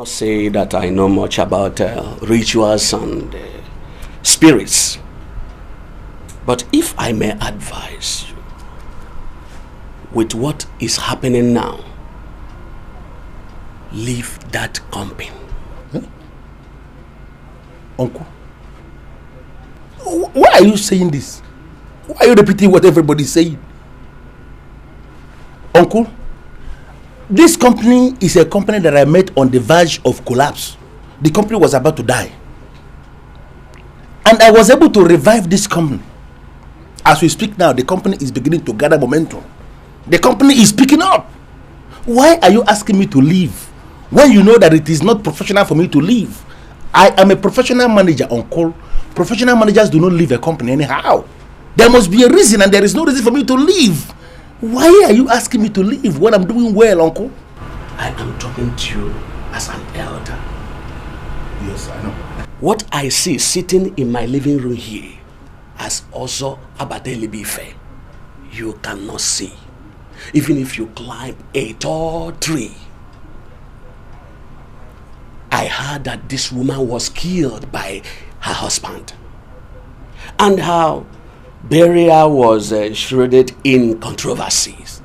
must say that I know much about rituals and spirits. But if I may advise you, with what is happening now, leave that company. Huh? Uncle, why are you saying this? Why are you repeating what everybody's saying? Uncle, this company is a company that I met on the verge of collapse. The company was about to die. And I was able to revive this company. As we speak now, the company is beginning to gather momentum. The company is picking up. Why are you asking me to leave when you know that it is not professional for me to leave? I am a professional manager, Uncle. Professional managers do not leave a company anyhow. There must be a reason, and there is no reason for me to leave. Why are you asking me to leave when I'm doing well, Uncle? I am talking to you as an elder. Yes, I know. What I see sitting in my living room here as also Abadelibife, you cannot see. Even if you climb a tall tree. I heard that this woman was killed by her husband. And how burial was shrouded in controversies.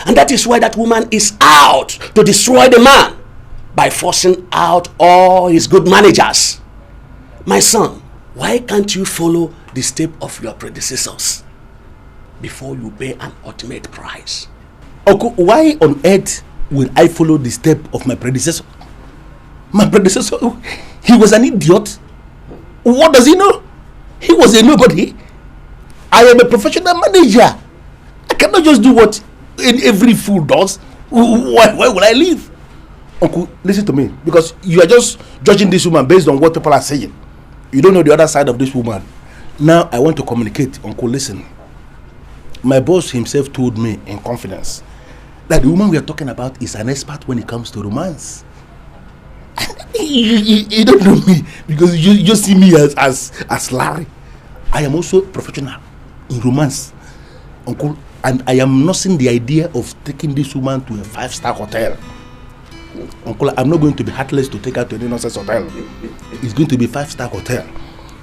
And that is why that woman is out to destroy the man by forcing out all his good managers. My son, why can't you follow the step of your predecessors before you pay an ultimate price? Uncle, why on earth will I follow the step of my predecessor? My predecessor, he was an idiot. What does he know? He was a nobody. I am a professional manager. I cannot just do what every fool does. Why will I leave? Uncle, listen to me, because you are just judging this woman based on what people are saying. You don't know the other side of this woman. Now I want to communicate. Uncle, listen. My boss himself told me in confidence that the woman we are talking about is an expert when it comes to romance. You don't know me because you just see me as Larry. I am also professional in romance, Uncle, and I am nursing the idea of taking this woman to a 5-star hotel. Uncle, I'm not going to be heartless to take her to any nonsense hotel. It's going to be a 5-star hotel,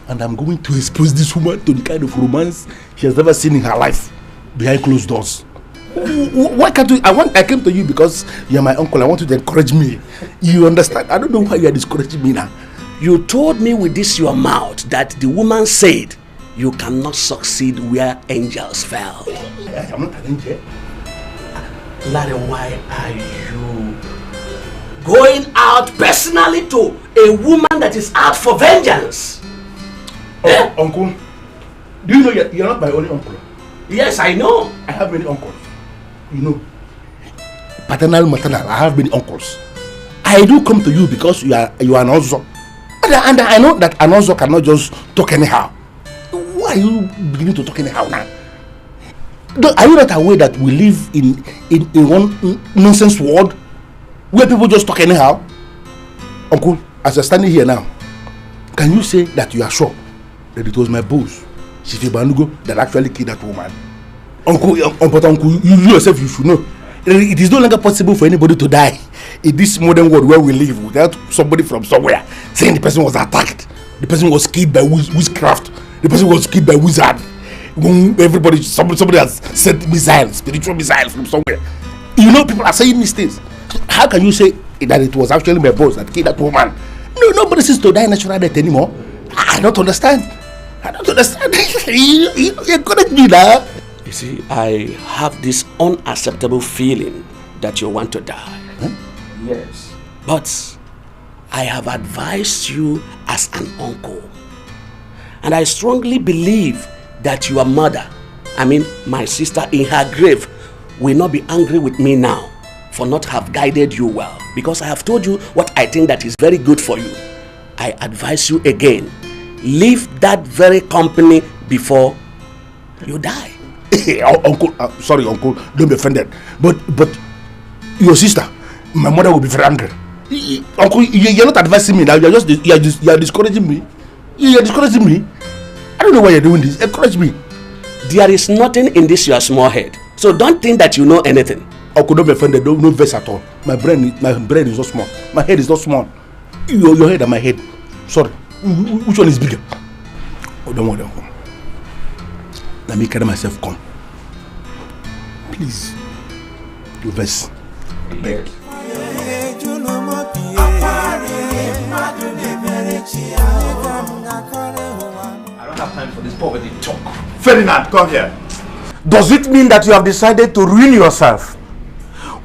and I'm going to expose this woman to the kind of romance she has never seen in her life behind closed doors. Why can't you? I came to you because you're my uncle. I want you to encourage me. You understand? I don't know why you are discouraging me now. You told me with this your mouth that the woman said you cannot succeed where angels fell. I'm not an angel. Larry, why are you going out personally to a woman that is out for vengeance? Uncle, do you know you're not my only uncle? Yes, I know. I have many uncles. You know, paternal, maternal, I have many uncles. I do come to you because you are an Ozo. And I know that an Ozo cannot just talk anyhow. Why are you beginning to talk anyhow now? Are you not aware that we live in one nonsense world where people just talk anyhow? Uncle, as you're standing here now, can you say that you are sure that it was my boss, Chief Banugo, that actually killed that woman? Uncle, but Uncle, you yourself, you should know. It is no longer possible for anybody to die in this modern world where we live without somebody from somewhere saying the person was attacked, the person was killed by witchcraft, the person was killed by wizard. When somebody has sent missiles, spiritual missiles from somewhere. You know, people are saying these things. How can you say that it was actually my boss that killed that woman? No, nobody seems to die natural death anymore. I don't understand. You encourage me now. You see, I have this unacceptable feeling that you want to die. Huh? Yes. But I have advised you as an uncle. And I strongly believe that your mother, my sister in her grave, will not be angry with me now for not have guided you well. Because I have told you what I think that is very good for you. I advise you again, leave that very company before you die. Uncle, sorry, Uncle, don't be offended. But your sister, my mother will be very angry. Uncle, you're not advising me now. You're discouraging me. You're discouraging me. I don't know why you're doing this. Encourage me. There is nothing in this your small head. So don't think that you know anything. I could not be offended. No verse at all. My brain is not small. My head is not small. Your head and my head. Sorry. Which one is bigger? Oh, don't worry. Let me carry myself. Come. Please. Your verse. Beg. I don't have time for this poverty talk. Ferdinand, come here. Does it mean that you have decided to ruin yourself?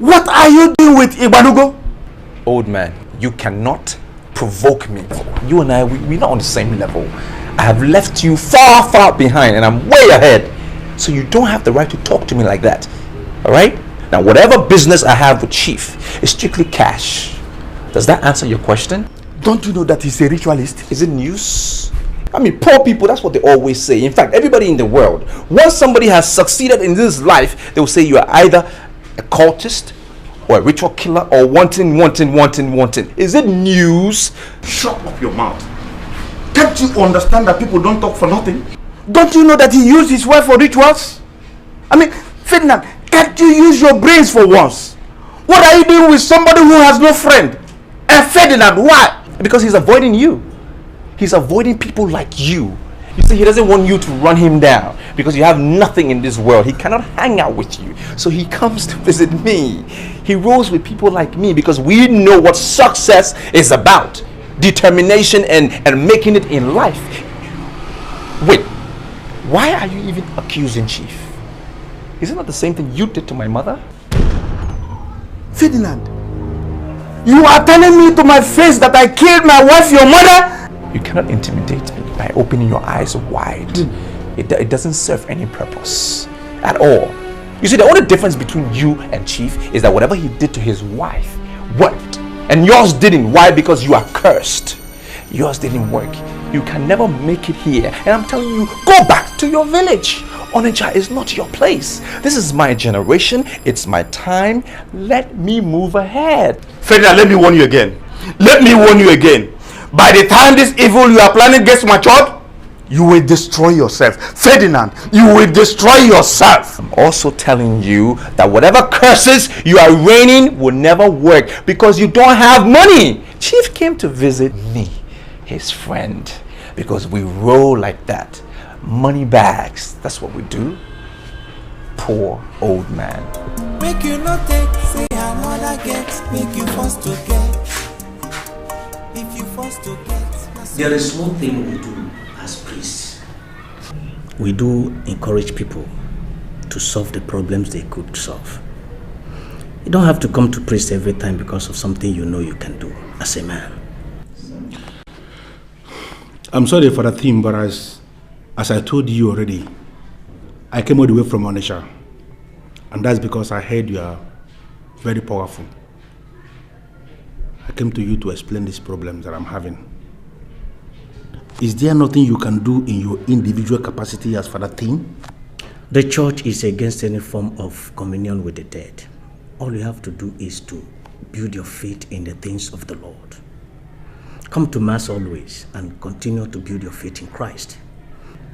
What are you doing with Igbanugo? Old man, you cannot provoke me. You and I, we're not on the same level. I have left you far, far behind and I'm way ahead. So you don't have the right to talk to me like that. Alright? Now, whatever business I have with Chief is strictly cash. Does that answer your question? Don't you know that he's a ritualist? Is it news? I mean, poor people, that's what they always say. In fact, everybody in the world, once somebody has succeeded in this life, they will say you are either a cultist or a ritual killer or wanting. Is it news? Shut up your mouth. Can't you understand that people don't talk for nothing? Don't you know that he used his wife for rituals? I mean, Ferdinand, can't you use your brains for once? What are you doing with somebody who has no friend? And Ferdinand, why? Because he's avoiding you. He's avoiding people like you. You see, he doesn't want you to run him down because you have nothing in this world. He cannot hang out with you. So he comes to visit me. He rolls with people like me because we know what success is about. Determination and making it in life. Wait, why are you even accusing Chief? Isn't that the same thing you did to my mother? Ferdinand, you are telling me to my face that I killed my wife, your mother? You cannot intimidate me by opening your eyes wide. It doesn't serve any purpose at all. You see, the only difference between you and Chief is that whatever he did to his wife worked. And yours didn't. Why? Because you are cursed. Yours didn't work. You can never make it here. And I'm telling you, go back to your village. Onitsha is not your place. This is my generation. It's my time. Let me move ahead. Ferdinand, let me warn you again. Let me warn you again. By the time this evil you are planning gets matured, you will destroy yourself. Ferdinand, you will destroy yourself. I'm also telling you that whatever curses you are raining will never work because you don't have money. Chief came to visit me, his friend, because we roll like that. Money bags, that's what we do. Poor old man. Make you not take, say another get, make you forced to get. If you forced to get. There is one thing we do as priests. We do encourage people to solve the problems they could solve. You don't have to come to priest every time because of something you know you can do as a man. I'm sorry for the theme, but as I told you already, I came all the way from Onitsha, and that's because I heard you are very powerful. I came to you to explain these problems that I'm having. Is there nothing you can do in your individual capacity as Father Theme? The church is against any form of communion with the dead. All you have to do is to build your faith in the things of the Lord. Come to Mass always and continue to build your faith in Christ.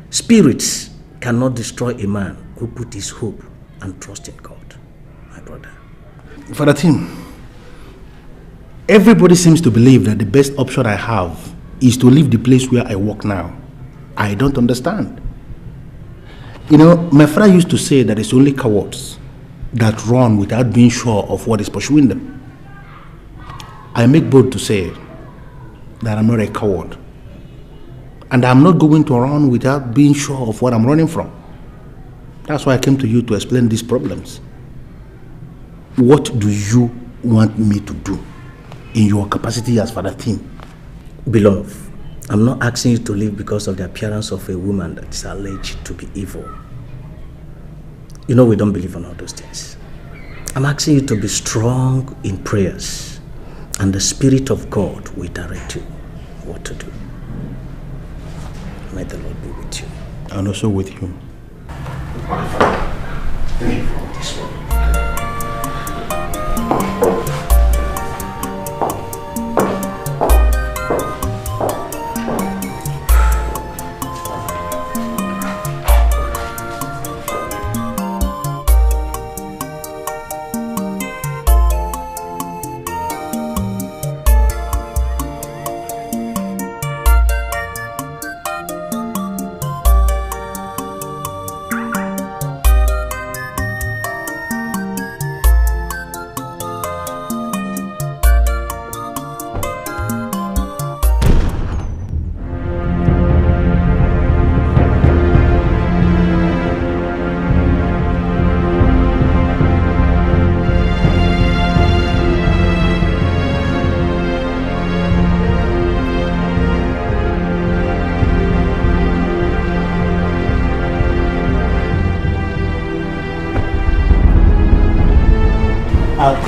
Spirits cannot destroy a man who put his hope and trust in God, my brother. Father Theme, everybody seems to believe that the best option I have is to leave the place where I work now. I don't understand. You know, my father used to say that it's only cowards that run without being sure of what is pursuing them. I make bold to say that I'm not a coward. And I'm not going to run without being sure of what I'm running from. That's why I came to you to explain these problems. What do you want me to do in your capacity as Father Theme? Beloved, I'm not asking you to live because of the appearance of a woman that is alleged to be evil. You know we don't believe in all those things. I'm asking you to be strong in prayers, and the Spirit of God will direct you what to do. May the Lord be with you. And also with you. Thank you for this one.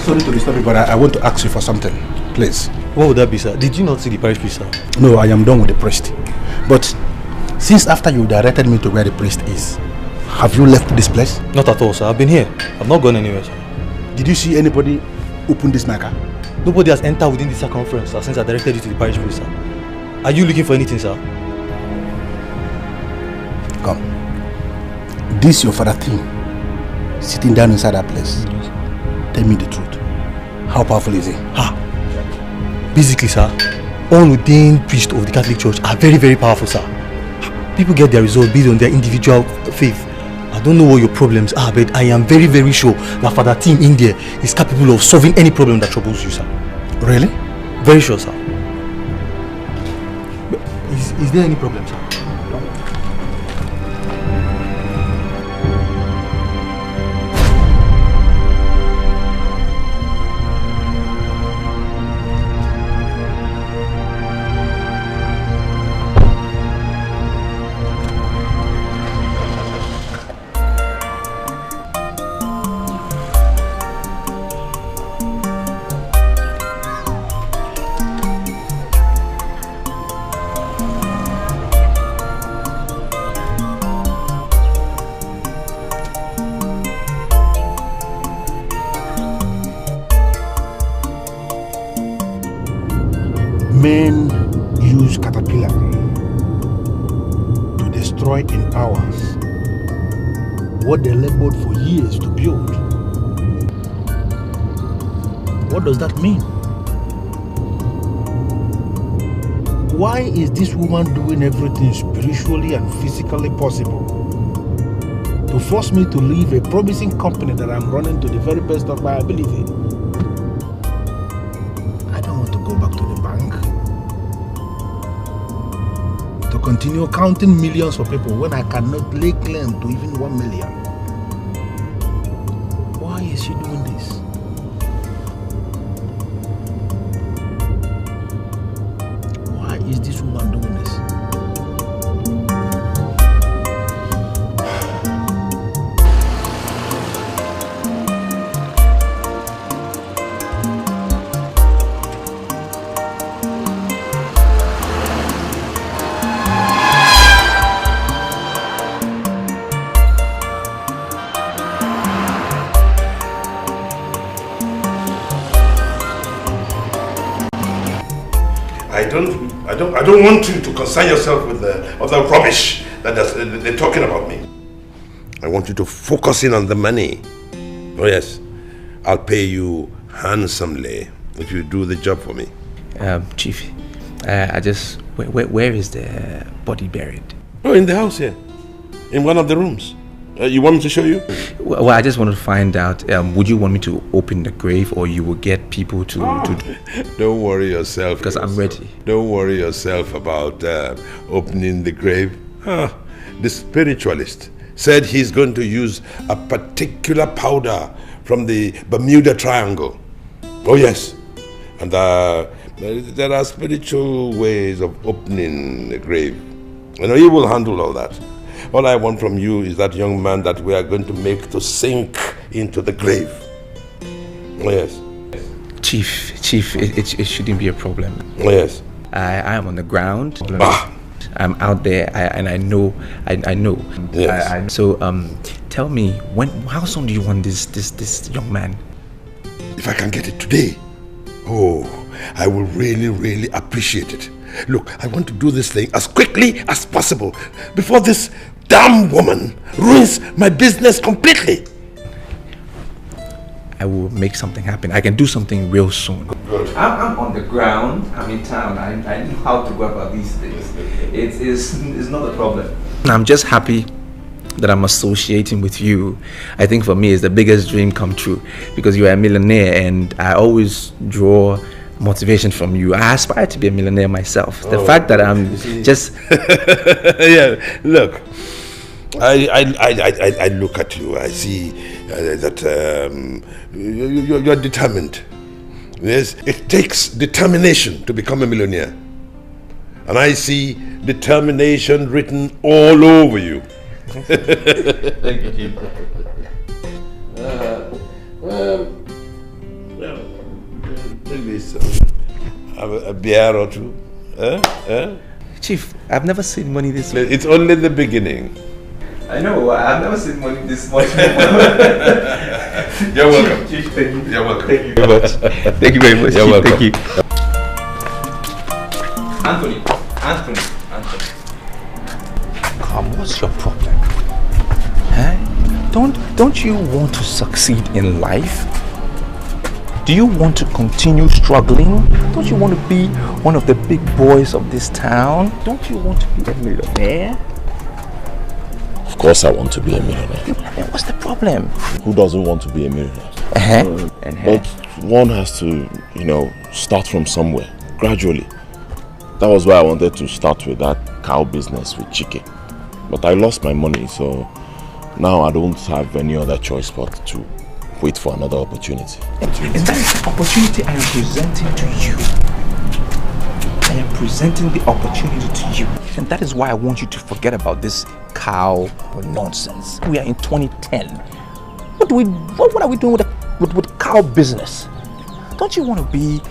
Sorry to disturb you, but I want to ask you for something, please. What would that be, sir? Did you not see the parish priest, sir? No, I am done with the priest. But since after you directed me to where the priest is, have you left this place? Not at all, sir. I've been here. I've not gone anywhere, sir. Did you see anybody open this maker? Nobody has entered within this circumference, sir, since I directed you to the parish priest, sir. Are you looking for anything, sir? Come. This your father thing, sitting down inside that place. Yes. Tell me the truth. How powerful is he? Basically, sir, all ordained priests of the Catholic Church are very, very powerful, sir. People get their results based on their individual faith. I don't know what your problems are, but I am very, very sure that Father Tim in there is capable of solving any problem that troubles you, sir. Really? Very sure, sir. But is there any problem, sir? Men use caterpillar to destroy in hours what they labored for years to build. What does that mean? Why is this woman doing everything spiritually and physically possible to force me to leave a promising company that I'm running to the very best of my ability? I don't want to go back to the bank to continue counting millions for people when I cannot lay claim to even 1 million. Why is she doing this? Why is this woman doing this? I don't want you to concern yourself with the rubbish that they're talking about me. I want you to focus in on the money. Oh yes, I'll pay you handsomely if you do the job for me. Chief, where is the body buried? Oh, in the house here, in one of the rooms. You want me to show you? Well, I just wanted to find out, would you want me to open the grave, or you will get people to Don't worry yourself. Because I'm ready. Don't worry yourself about opening the grave. The spiritualist said he's going to use a particular powder from the Bermuda Triangle. Oh yes. And there are spiritual ways of opening the grave. You know, he will handle all that. All I want from you is that young man that we are going to make to sink into the grave. Oh yes. Chief, it shouldn't be a problem. Oh yes. I am on the ground. Bah. I'm out there, and I know. Yes. So, tell me, how soon do you want this young man? If I can get it today, I will really, really appreciate it. Look, I want to do this thing as quickly as possible before this damn woman ruins my business completely. I will make something happen. I can do something real soon. Good. I'm on the ground. I'm in town. I know how to go about these things. It's not a problem. I'm just happy that I'm associating with you. I think for me it's the biggest dream come true, because you are a millionaire and I always draw motivation from you. I aspire to be a millionaire myself. The fact that I'm just yeah, look, I look at you. I see that you're determined. Yes, it takes determination to become a millionaire, and I see determination written all over you. Thank you, Chief. Please, have a beer or two. Chief, I've never seen money this way. It's only the beginning. I know, I've never seen money this much. You're welcome. Chief, thank you. You're welcome. Thank you very much. Thank you very much. You're Chief, welcome. Thank you. Anthony. Come, what's your problem? Huh? Don't you want to succeed in life? Do you want to continue struggling? Don't you want to be one of the big boys of this town? Don't you want to be a millionaire? Of course I want to be a millionaire. And what's the problem? Who doesn't want to be a millionaire? But one has to, start from somewhere, gradually. That was why I wanted to start with that cow business with Chike. But I lost my money, so now I don't have any other choice but to wait for another opportunity. And that is the opportunity I am presenting to you. I am presenting the opportunity to you. And that is why I want you to forget about this cow nonsense. We are in 2010. What are we doing with cow business? Don't you want to be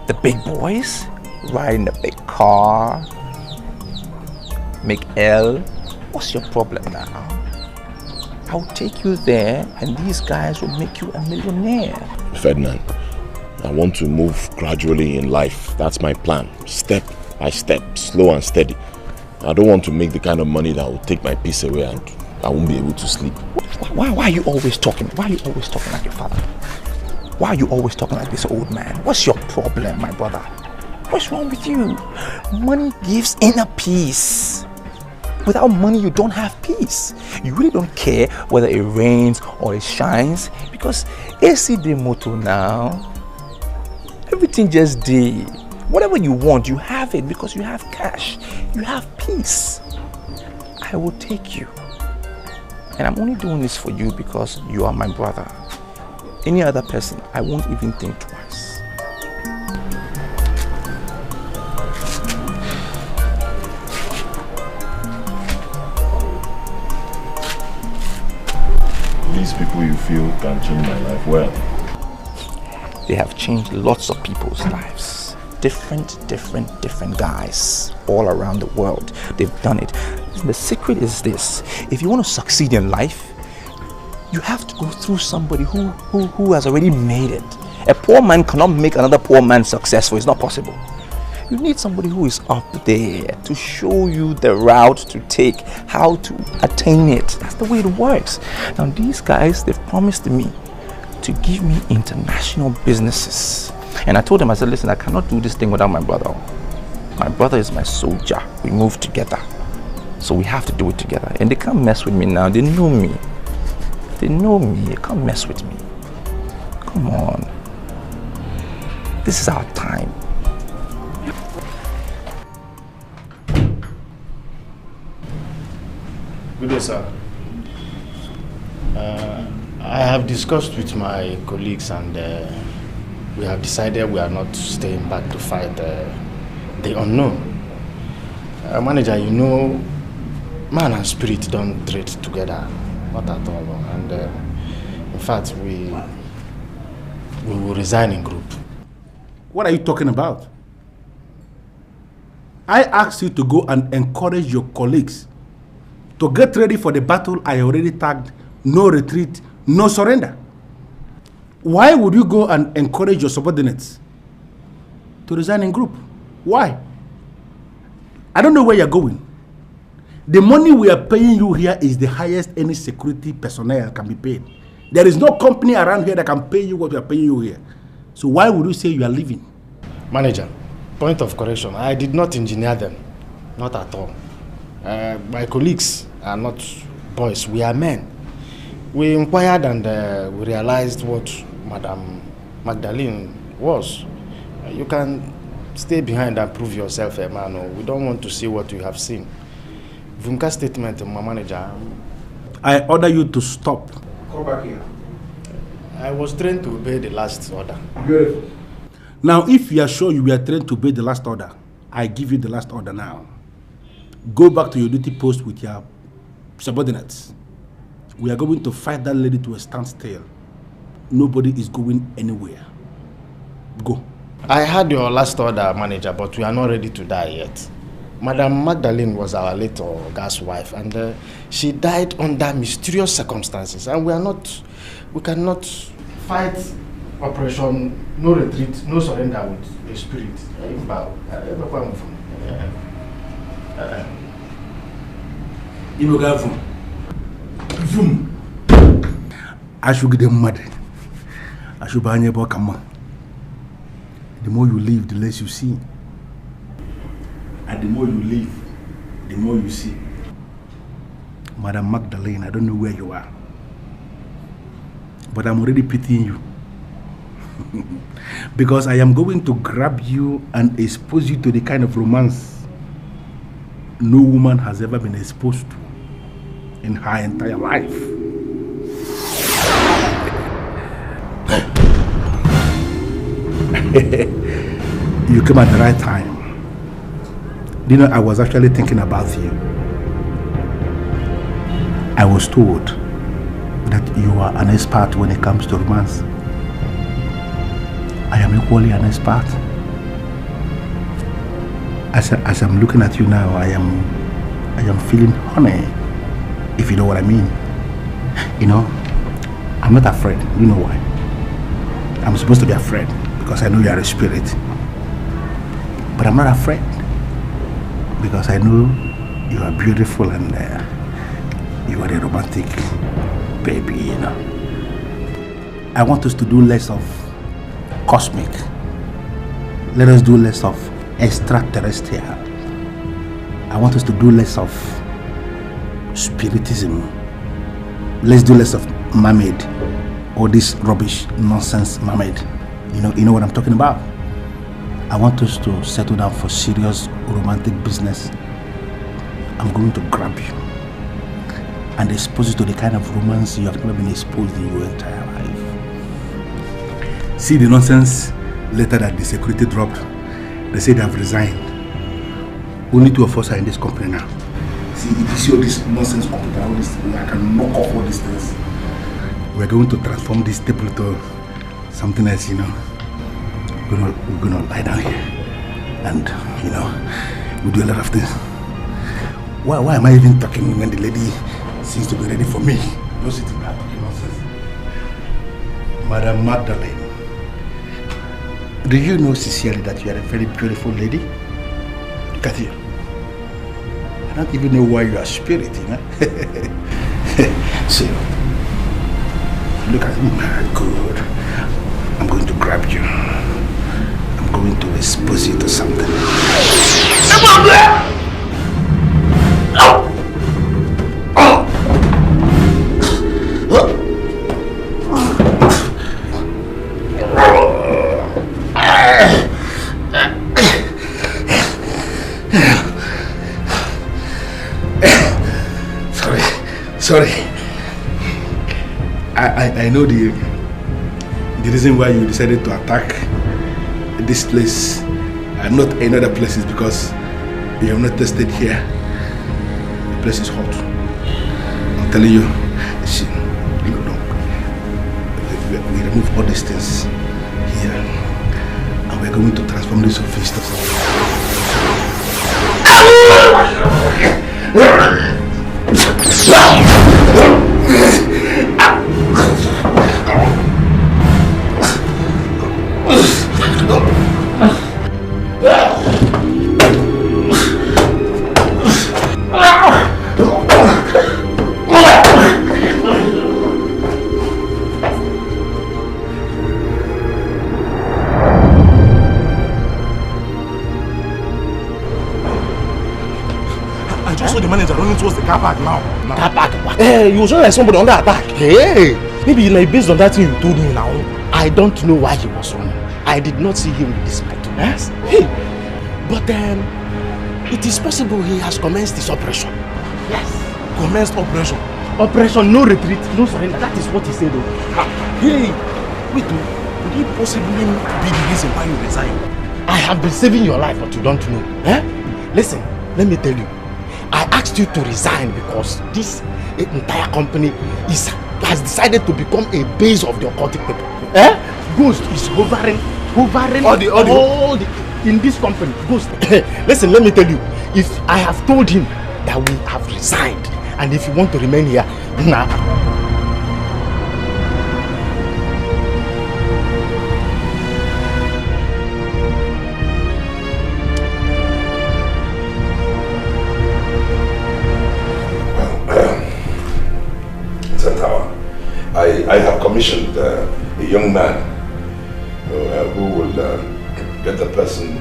the big boys? Riding a big car? Make L? What's your problem now? I'll take you there and these guys will make you a millionaire. Ferdinand, I want to move gradually in life. That's my plan. Step by step, slow and steady. I don't want to make the kind of money that will take my peace away and I won't be able to sleep. Why are you always talking? Why are you always talking like your father? Why are you always talking like this old man? What's your problem, my brother? What's wrong with you? Money gives inner peace. Without money, you don't have peace. You really don't care whether it rains or it shines because AC de moto now. Everything just did. Whatever you want, you have it because you have cash. You have peace. I will take you. And I'm only doing this for you because you are my brother. Any other person, I won't even think twice. These people you feel can change my life well. They have changed lots of people's lives. Different guys all around the world. They've done it. The secret is this. If you want to succeed in life, you have to go through somebody who has already made it. A poor man cannot make another poor man successful. It's not possible. You need somebody who is up there to show you the route to take, how to attain it. That's the way it works. Now these guys, they've promised me to give me international businesses. And I told them, I said, listen, I cannot do this thing without my brother. My brother is my soldier. We move together. So we have to do it together. And they can't mess with me now. They know me. They know me. They can't mess with me. Come on. This is our time. Good day, sir. I have discussed with my colleagues and we have decided we are not staying back to fight the unknown. Manager, you know, man and spirit don't trade together, not at all. And in fact, we will resign in group. What are you talking about? I asked you to go and encourage your colleagues to get ready for the battle I already tagged no retreat, no surrender. Why would you go and encourage your subordinates to resign in group? Why? I don't know where you're going. The money we are paying you here is the highest any security personnel can be paid. There is no company around here that can pay you what we are paying you here. So why would you say you are leaving? Manager, point of correction. I did not engineer them. Not at all. My colleagues are not boys. We are men. We inquired and we realized what Madam Magdalene was. You can stay behind and prove yourself a man. We don't want to see what you have seen. Vunka statement, my manager. I order you to stop. Come back here. I was trained to obey the last order. Beautiful. Now, if you are sure you were trained to obey the last order, I give you the last order now. Go back to your duty post with your subordinates. We are going to fight that lady to a standstill. Nobody is going anywhere. Go. I had your last order, manager, but we are not ready to die yet. Madam Magdalene was our late gas wife, and she died under mysterious circumstances, and we cannot fight Operation No Retreat, No Surrender with a spirit. I should get them mad. I should buy a book. The more you live, the less you see. And the more you live, the more you see. Madam Magdalene, I don't know where you are, but I'm already pitying you. Because I am going to grab you and expose you to the kind of romance no woman has ever been exposed to in her entire life. You came at the right time. You know, I was actually thinking about you. I was told that you are an expert when it comes to romance. I am equally an expert. As I'm looking at you now, I am feeling honey, if you know what I mean. You know, I'm not afraid. You know why? I'm supposed to be afraid because I know you are a spirit. But I'm not afraid because I know you are beautiful and you are a romantic baby, you know. I want us to do less of cosmic. Let us do less of extraterrestrial. I want us to do less of spiritism. Let's do less of mermaid or this rubbish nonsense mermaid. You know what I'm talking about? I want us to settle down for serious romantic business. I'm going to grab you and expose you to the kind of romance you have never been exposed in your entire life. See the nonsense letter that the security dropped. They say they have resigned. Only 2 of us are in this company now. See, if you see all this nonsense computer, all this, I can knock off all these things. We're going to transform this table to something else, you know. We're gonna lie down here and, you know, we do a lot of things. Why am I even talking when the lady seems to be ready for me? Don't sit in there talking nonsense. Madam Magdalene, do you know sincerely that you are a very beautiful lady? Look at you. I don't even know why you are spirit, you know? See, look at me. Good. I'm going to grab you. I'm going to expose you to something. Sorry. I know the reason why you decided to attack this place and not any other places because you have not tested here. The place is hot. I'm telling you, see, look, we remove all these things here and we're going to transform this office to towards the car park now. Car park? Hey, you was not like somebody under attack. Hey, maybe based on that thing you told me now. I don't know why he was running. I did not see him with this light. Yes? Hey, but it is possible he has commenced his operation. Yes. Commenced operation. Operation No Retreat, No Surrender. That is what he said. Hey, wait, could it possibly be the reason why you resigned? I have been saving your life, but you don't know. Eh? Listen, let me tell you. I asked you to resign because this entire company has decided to become a base of the occultic people. Ghost is hovering hovering in this company. Ghost. Listen, let me tell you, if I have told him that we have resigned, and if you want to remain here, nah. I have commissioned a young man who will get the person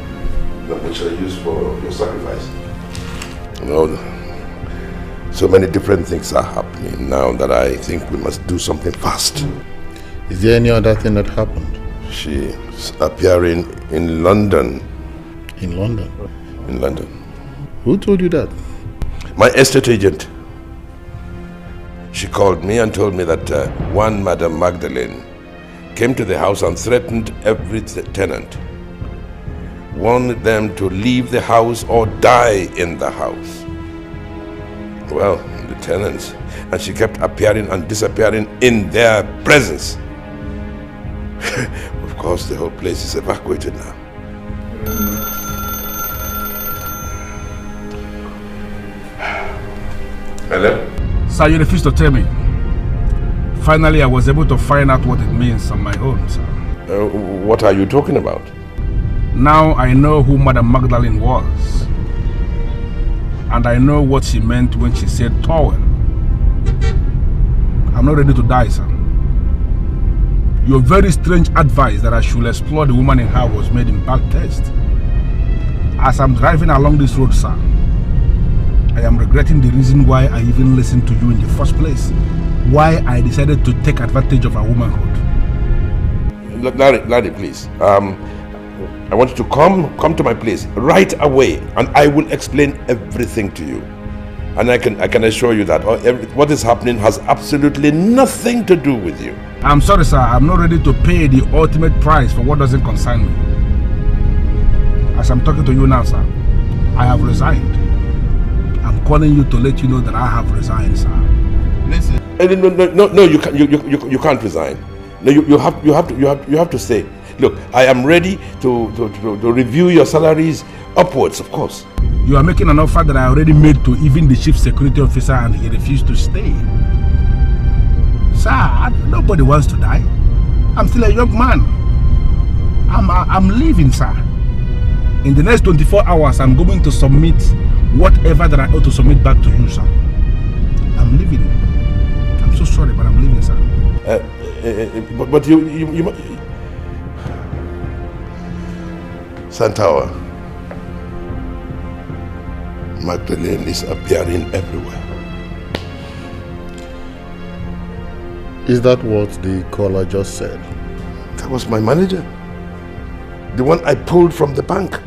which I use for your sacrifice. You know, so many different things are happening now that I think we must do something fast. Is there any other thing that happened? She's appearing in London. In London? In London. Who told you that? My estate agent. She called me and told me that one Madame Magdalene came to the house and threatened every tenant. Warned them to leave the house or die in the house. Well, the tenants. And she kept appearing and disappearing in their presence. Of course, the whole place is evacuated now. Hello? Sir, you refused to tell me. Finally, I was able to find out what it means on my own, sir. What are you talking about? Now I know who Madame Magdalene was. And I know what she meant when she said towel. I'm not ready to die, sir. Your very strange advice that I should explore the woman in her was made in bad taste. As I'm driving along this road, sir, I am regretting the reason why I even listened to you in the first place. Why I decided to take advantage of her womanhood. Larry, please. I want you to come to my place right away, and I will explain everything to you. And I can assure you that what is happening has absolutely nothing to do with you. I'm sorry, sir. I'm not ready to pay the ultimate price for what doesn't concern me. As I'm talking to you now, sir, I have resigned. I'm calling you to let you know that I have resigned, sir. Listen. No, you can't resign. No, you have to stay. Look, I am ready to review your salaries upwards, of course. You are making an offer that I already made to even the chief security officer, and he refused to stay. Sir, nobody wants to die. I'm still a young man. I'm leaving, sir. In the next 24 hours, I'm going to submit whatever that I ought to submit back to you, sir. I'm leaving. I'm so sorry, but I'm leaving, sir. But you Santawa, Magdalene is appearing everywhere. Is that what the caller just said? That was my manager. The one I pulled from the bank.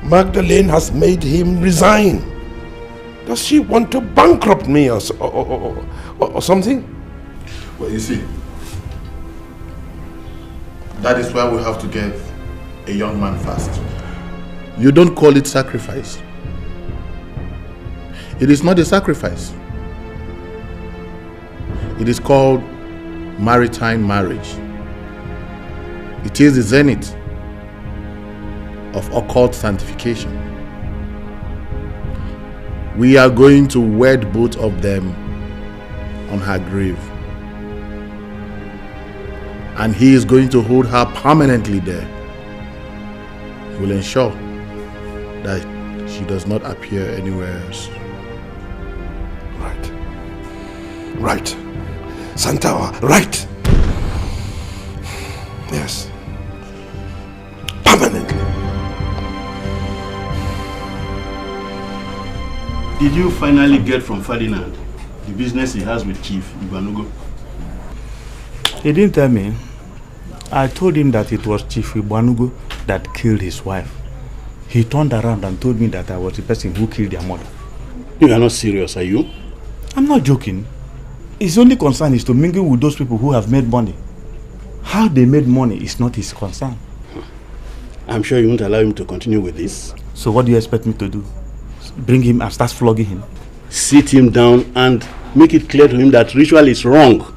Magdalene has made him resign. Does she want to bankrupt me or something? Well, you see, that is why we have to get a young man fast. You don't call it sacrifice. It is not a sacrifice. It is called maritime marriage. It is the zenith of occult sanctification. We are going to wed both of them on her grave. And he is going to hold her permanently there. He will ensure that she does not appear anywhere else. Right. Santawa, right. Yes. Permanently. Did you finally get from Ferdinand the business he has with Chief Igbanugo? He didn't tell me. I told him that it was Chief Igbanugo that killed his wife. He turned around and told me that I was the person who killed their mother. You are not serious, are you? I'm not joking. His only concern is to mingle with those people who have made money. How they made money is not his concern. I'm sure you won't allow him to continue with this. So what do you expect me to do? Bring him and start flogging him? Sit him down and make it clear to him that ritual is wrong.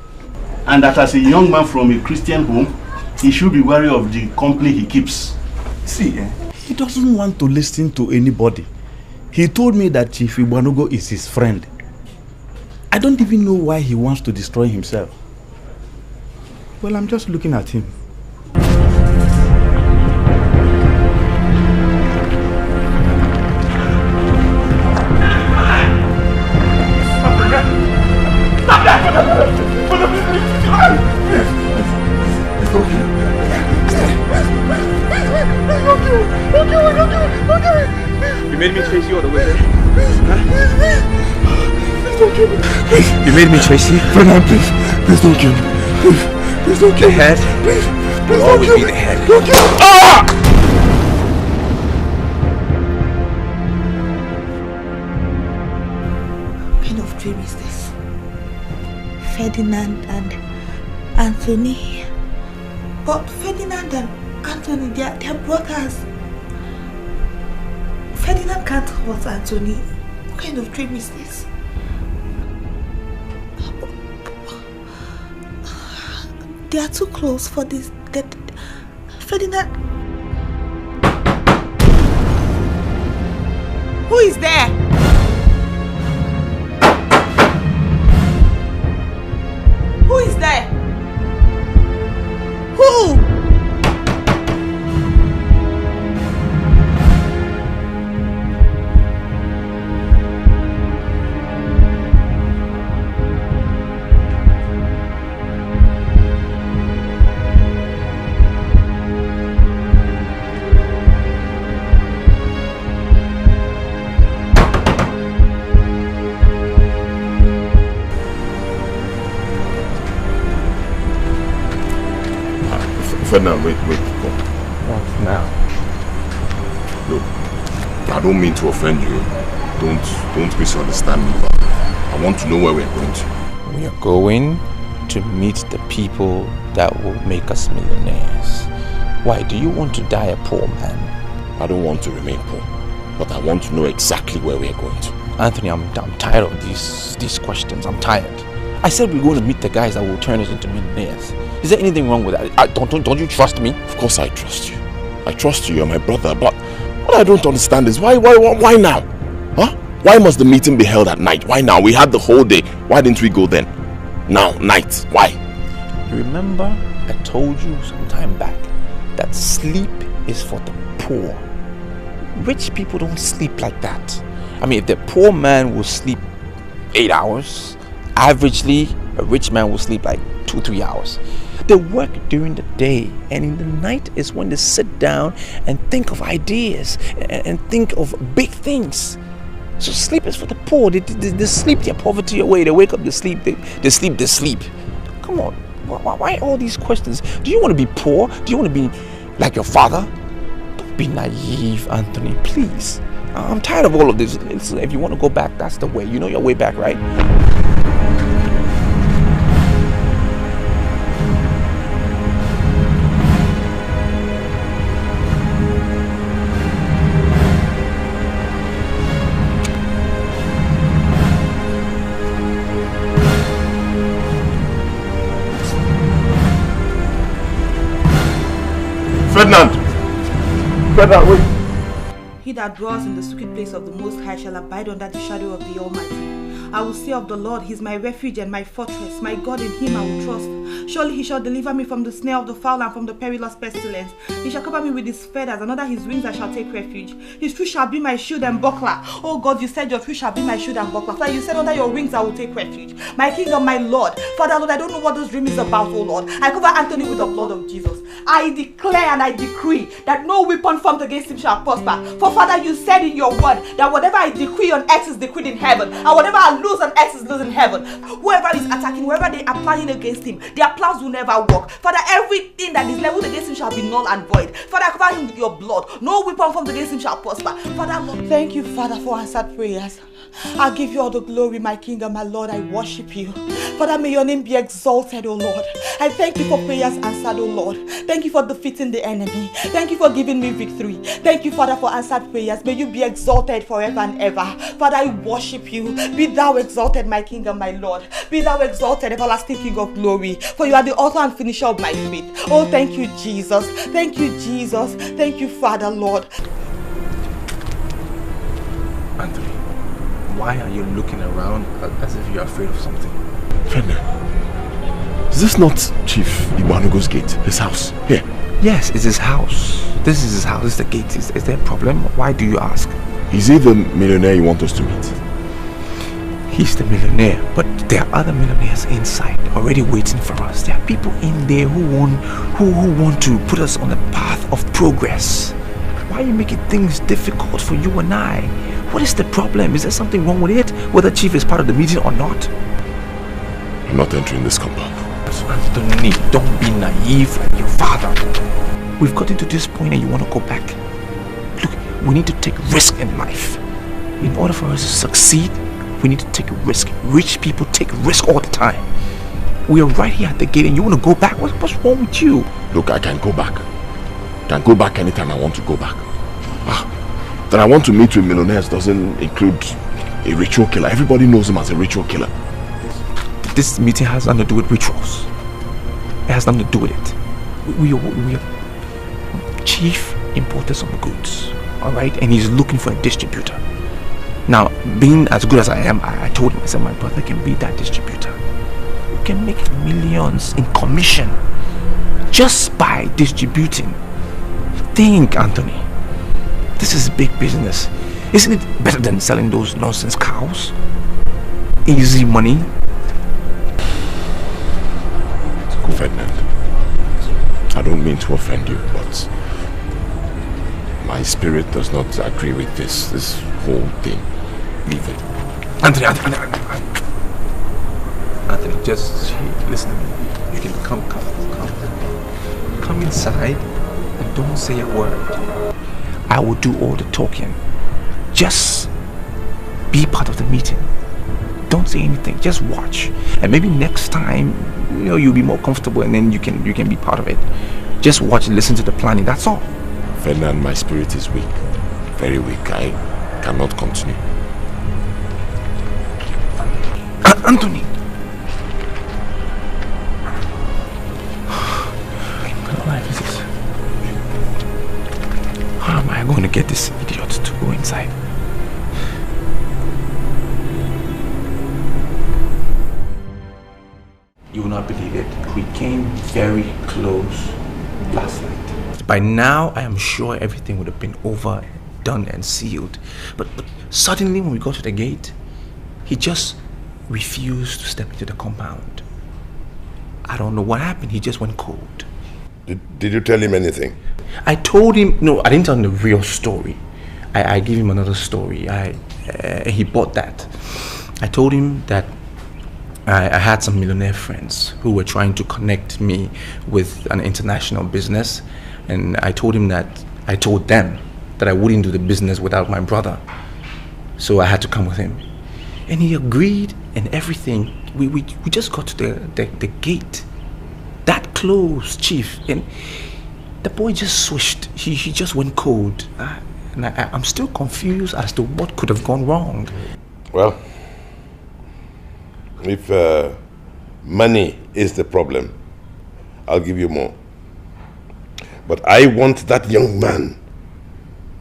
And that as a young man from a Christian home, he should be wary of the company he keeps. See, he doesn't want to listen to anybody. He told me that Chief Igboanogo is his friend. I don't even know why he wants to destroy himself. Well, I'm just looking at him. You made me chase you all the way there. You made me chase you? Ferdinand, please don't kill me. Please don't kill me. The head will always be the head. Don't kill me. Ah! What kind of dream is this? Ferdinand and Anthony. But Ferdinand and Anthony, they're brothers. Ferdinand can't hurt Anthony. What kind of dream is this? They are too close for this. Ferdinand. Who is there? Who is there? Who? Ferdinand, wait. What now? Look, I don't mean to offend you. Don't misunderstand me, but I want to know where we're going to. We are going to meet the people that will make us millionaires. Why, do you want to die a poor man? I don't want to remain poor, but I want to know exactly where we're going to. Anthony, I'm tired of these questions. I'm tired. I said we're going to meet the guys that will turn us into millionaires. Is there anything wrong with that? Don't you trust me? Of course I trust you. I trust you, you're my brother, but what I don't understand is why now? Huh? Why must the meeting be held at night? Why now? We had the whole day. Why didn't we go then? Now, night. Why? You remember I told you some time back that sleep is for the poor. Rich people don't sleep like that. I mean, if the poor man will sleep 8 hours, averagely a rich man will sleep like 2-3 hours. They work during the day, and in the night is when they sit down and think of ideas and think of big things. So sleep is for the poor. They sleep their poverty away. They wake up, they sleep. They sleep. Come on, why all these questions? Do you want to be poor? Do you want to be like your father? Don't be naive, Anthony, please. I'm tired of all of this. Listen, if you want to go back, that's the way. You know your way back, right? Ferdinand, wait. He that dwells in the secret place of the Most High shall abide under the shadow of the Almighty. I will say of the Lord, He is my refuge and my fortress. My God, in Him I will trust. Surely He shall deliver me from the snare of the fowl and from the perilous pestilence. He shall cover me with His feathers, and under His wings I shall take refuge. His truth shall be my shield and buckler. Oh God, you said your truth shall be my shield and buckler. Father, you said under your wings I will take refuge. My King and my Lord. Father, Lord, I don't know what this dream is about, oh Lord. I cover Anthony with the blood of Jesus. I declare and I decree that no weapon formed against him shall prosper. For Father, you said in your word that whatever I decree on earth is decreed in heaven, and whatever I lose on earth is loosed in heaven. Whoever is attacking, wherever they are planning against him, their plans will never work. Father, everything that is leveled against him shall be null and void. Father, cover him with your blood. No weapon formed against him shall prosper. Father, Lord, thank you, Father, for answered prayers. I give you all the glory, my King and my Lord. I worship you. Father, may your name be exalted, O Lord. I thank you for prayers answered, O Lord. Thank you for defeating the enemy. Thank you for giving me victory. Thank you, Father, for answered prayers. May you be exalted forever and ever. Father, I worship you. Be thou exalted, my King and my Lord. Be thou exalted, everlasting King of glory. For you are the author and finisher of my faith. Oh, thank you, Jesus. Thank you, Jesus. Thank you, Father, Lord. Anthony, why are you looking around as if you're afraid of something? Ferdinand, is this not Chief Igbanugo's gate? His house? Here? Yes, it's his house. This is his house. This is the gate. Is there a problem? Why do you ask? Is he the millionaire you want us to meet? He's the millionaire, but there are other millionaires inside already waiting for us. There are people in there who want to put us on the path of progress. Why are you making things difficult for you and I? What is the problem? Is there something wrong with it? Whether Chief is part of the meeting or not? I'm not entering this compound. Anthony, don't be naive like your father. We've gotten to this point and you want to go back. Look, we need to take risk in life. In order for us to succeed, we need to take a risk. Rich people take risk all the time. We are right here at the gate and you want to go back? What's wrong with you? Look, I can go back. I can go back anytime I want to go back. That I want to meet with millionaires doesn't include a ritual killer. Everybody knows him as a ritual killer. This meeting has nothing to do with rituals. It has nothing to do with it. We are Chief imported some goods, alright? And he's looking for a distributor. Now, being as good as I am, I told him, I said, my brother can be that distributor. We can make millions in commission just by distributing. Think, Anthony. This is big business. Isn't it better than selling those nonsense cows? Easy money. Ferdinand, I don't mean to offend you, but my spirit does not agree with this whole thing. Leave it. Anthony, just listen to me. You can come inside and don't say a word. I will do all the talking. Just be part of the meeting. Don't say anything. Just watch. And maybe next time, you'll be more comfortable and then you can be part of it. Just watch and listen to the planning. That's all. Ferdinand, my spirit is weak. Very weak. I cannot continue. Anthony. What kind of life is this? How am I going to get this idiot to go inside? You will not believe it. We came very close last night. By now, I am sure everything would have been over, done and sealed. But suddenly when we got to the gate, he just refused to step into the compound. I don't know what happened. He just went cold. Did you tell him anything? I told him, no, I didn't tell him the real story. I gave him another story. He bought that. I told him that I had some millionaire friends who were trying to connect me with an international business, and I told them that I wouldn't do the business without my brother. So I had to come with him. And he agreed and everything. We just got to the gate. That close, Chief. And the boy just switched. He just went cold. And I'm still confused as to what could have gone wrong. Well, if money is the problem, I'll give you more. But I want that young man.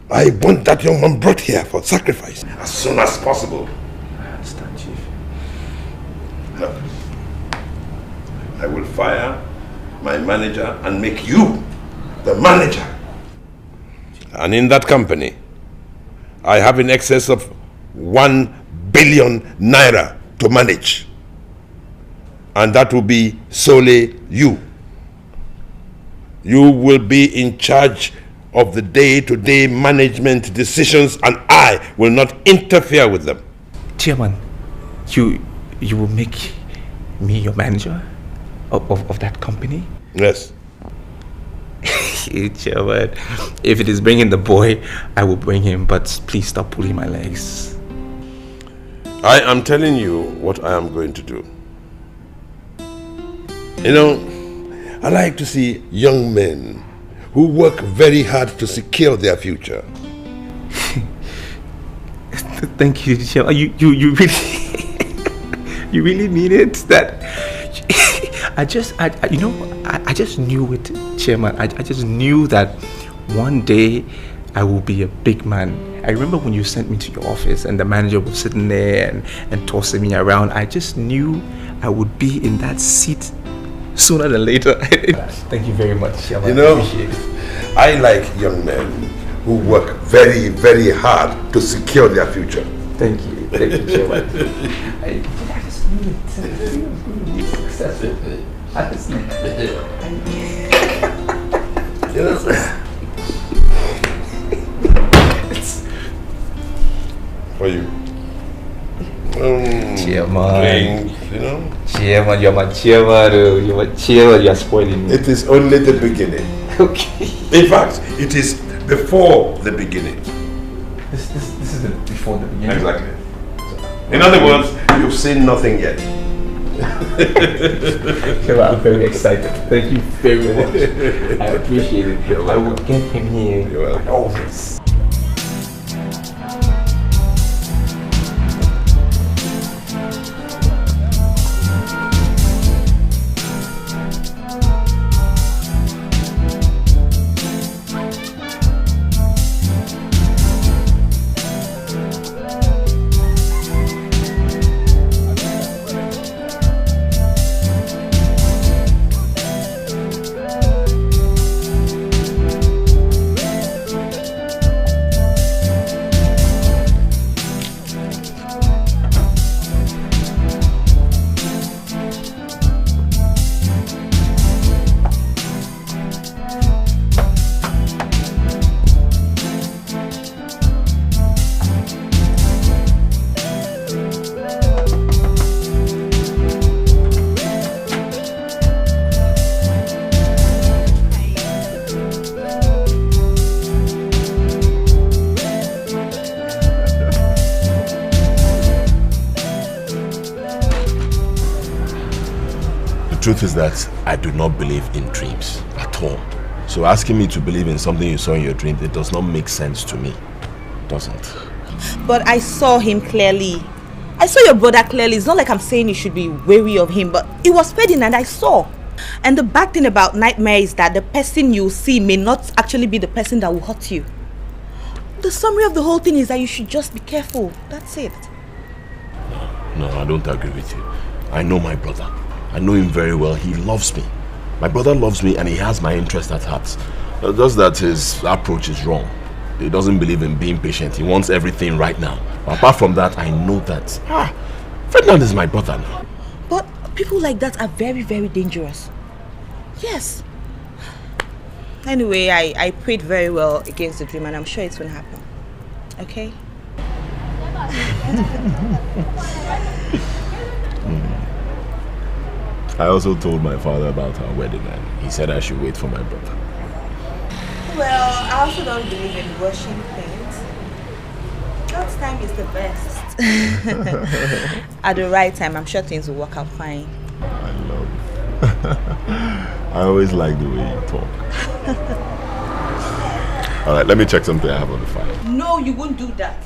I want that young man brought here for sacrifice as soon as possible. I understand, Chief. Look, I will fire my manager and make you the manager. And in that company, I have in excess of 1 billion naira to manage. And that will be solely you. You will be in charge of the day-to-day management decisions, and I will not interfere with them. Chairman, you will make me your manager of that company? Yes. Chairman, if it is bringing the boy, I will bring him, but please stop pulling my legs. I am telling you what I am going to do. You know, I like to see young men who work very hard to secure their future. Thank you, Chairman. You really, you really mean it? That I just knew it, Chairman. I just knew that one day I will be a big man. I remember when you sent me to your office and the manager was sitting there and tossing me around. I just knew I would be in that seat sooner than later. Thank you very much, Chairman. You know, I appreciate it. I like young men who work very, very hard to secure their future. Thank you, Chairman. I just knew it. He was going to be successful. I just knew it. You know, for you. Chairman. Drink, you know? Chairman, you're my chairman. You're my chairman. You're spoiling me. It is only the beginning. Okay. In fact, it is before the beginning. This is before the beginning. Exactly. In other words, you've seen nothing yet. I'm very excited. Thank you very much. I appreciate it. I will get him here. You're welcome. Always. The truth is that I do not believe in dreams at all. So asking me to believe in something you saw in your dream, it does not make sense to me. It doesn't. But I saw him clearly. I saw your brother clearly. It's not like I'm saying you should be wary of him, but it was Ferdinand I saw. And the bad thing about nightmare is that the person you see may not actually be the person that will hurt you. The summary of the whole thing is that you should just be careful. That's it. No, I don't agree with you. I know my brother. I know him very well. He loves me. My brother loves me and he has my interest at heart. Just that his approach is wrong. He doesn't believe in being patient. He wants everything right now. But apart from that, I know that Ferdinand is my brother now. But people like that are very, very dangerous. Yes. Anyway, I prayed very well against the dream and I'm sure it's going to happen. Okay? I also told my father about our wedding and he said I should wait for my brother. Well, I also don't believe in rushing things. God's time is the best. At the right time, I'm sure things will work out fine. I love it. I always like the way you talk. Alright, let me check something I have on the fire. No, you won't do that.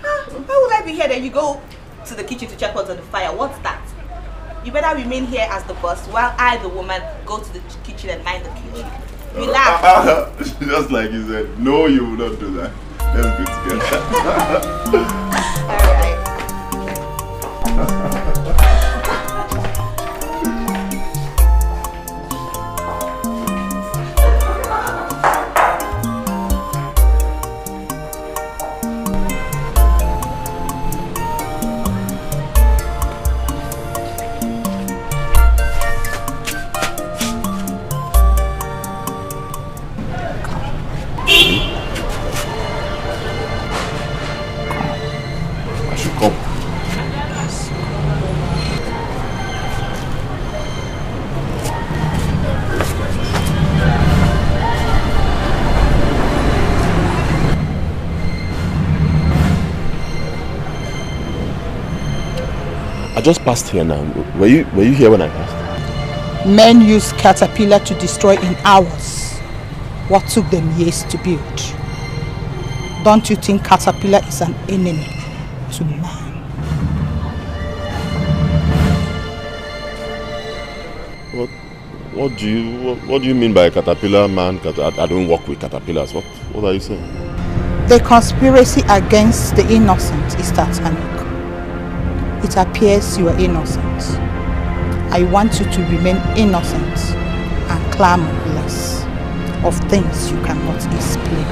Why would I be here? Then you go to the kitchen to check what's on the fire. What's that? You better remain here as the boss while I, the woman, go to the kitchen and mind the kitchen. Relax. Just like you said, no, you will not do that. Let's go together. Alright. I just passed here now. Were you here when I passed? Men use caterpillar to destroy in hours what took them years to build. Don't you think caterpillar is an enemy to man? What do you mean by caterpillar man? I don't work with caterpillars. What are you saying? The conspiracy against the innocent is satanic. It appears you are innocent. I want you to remain innocent and clamor less of things you cannot explain.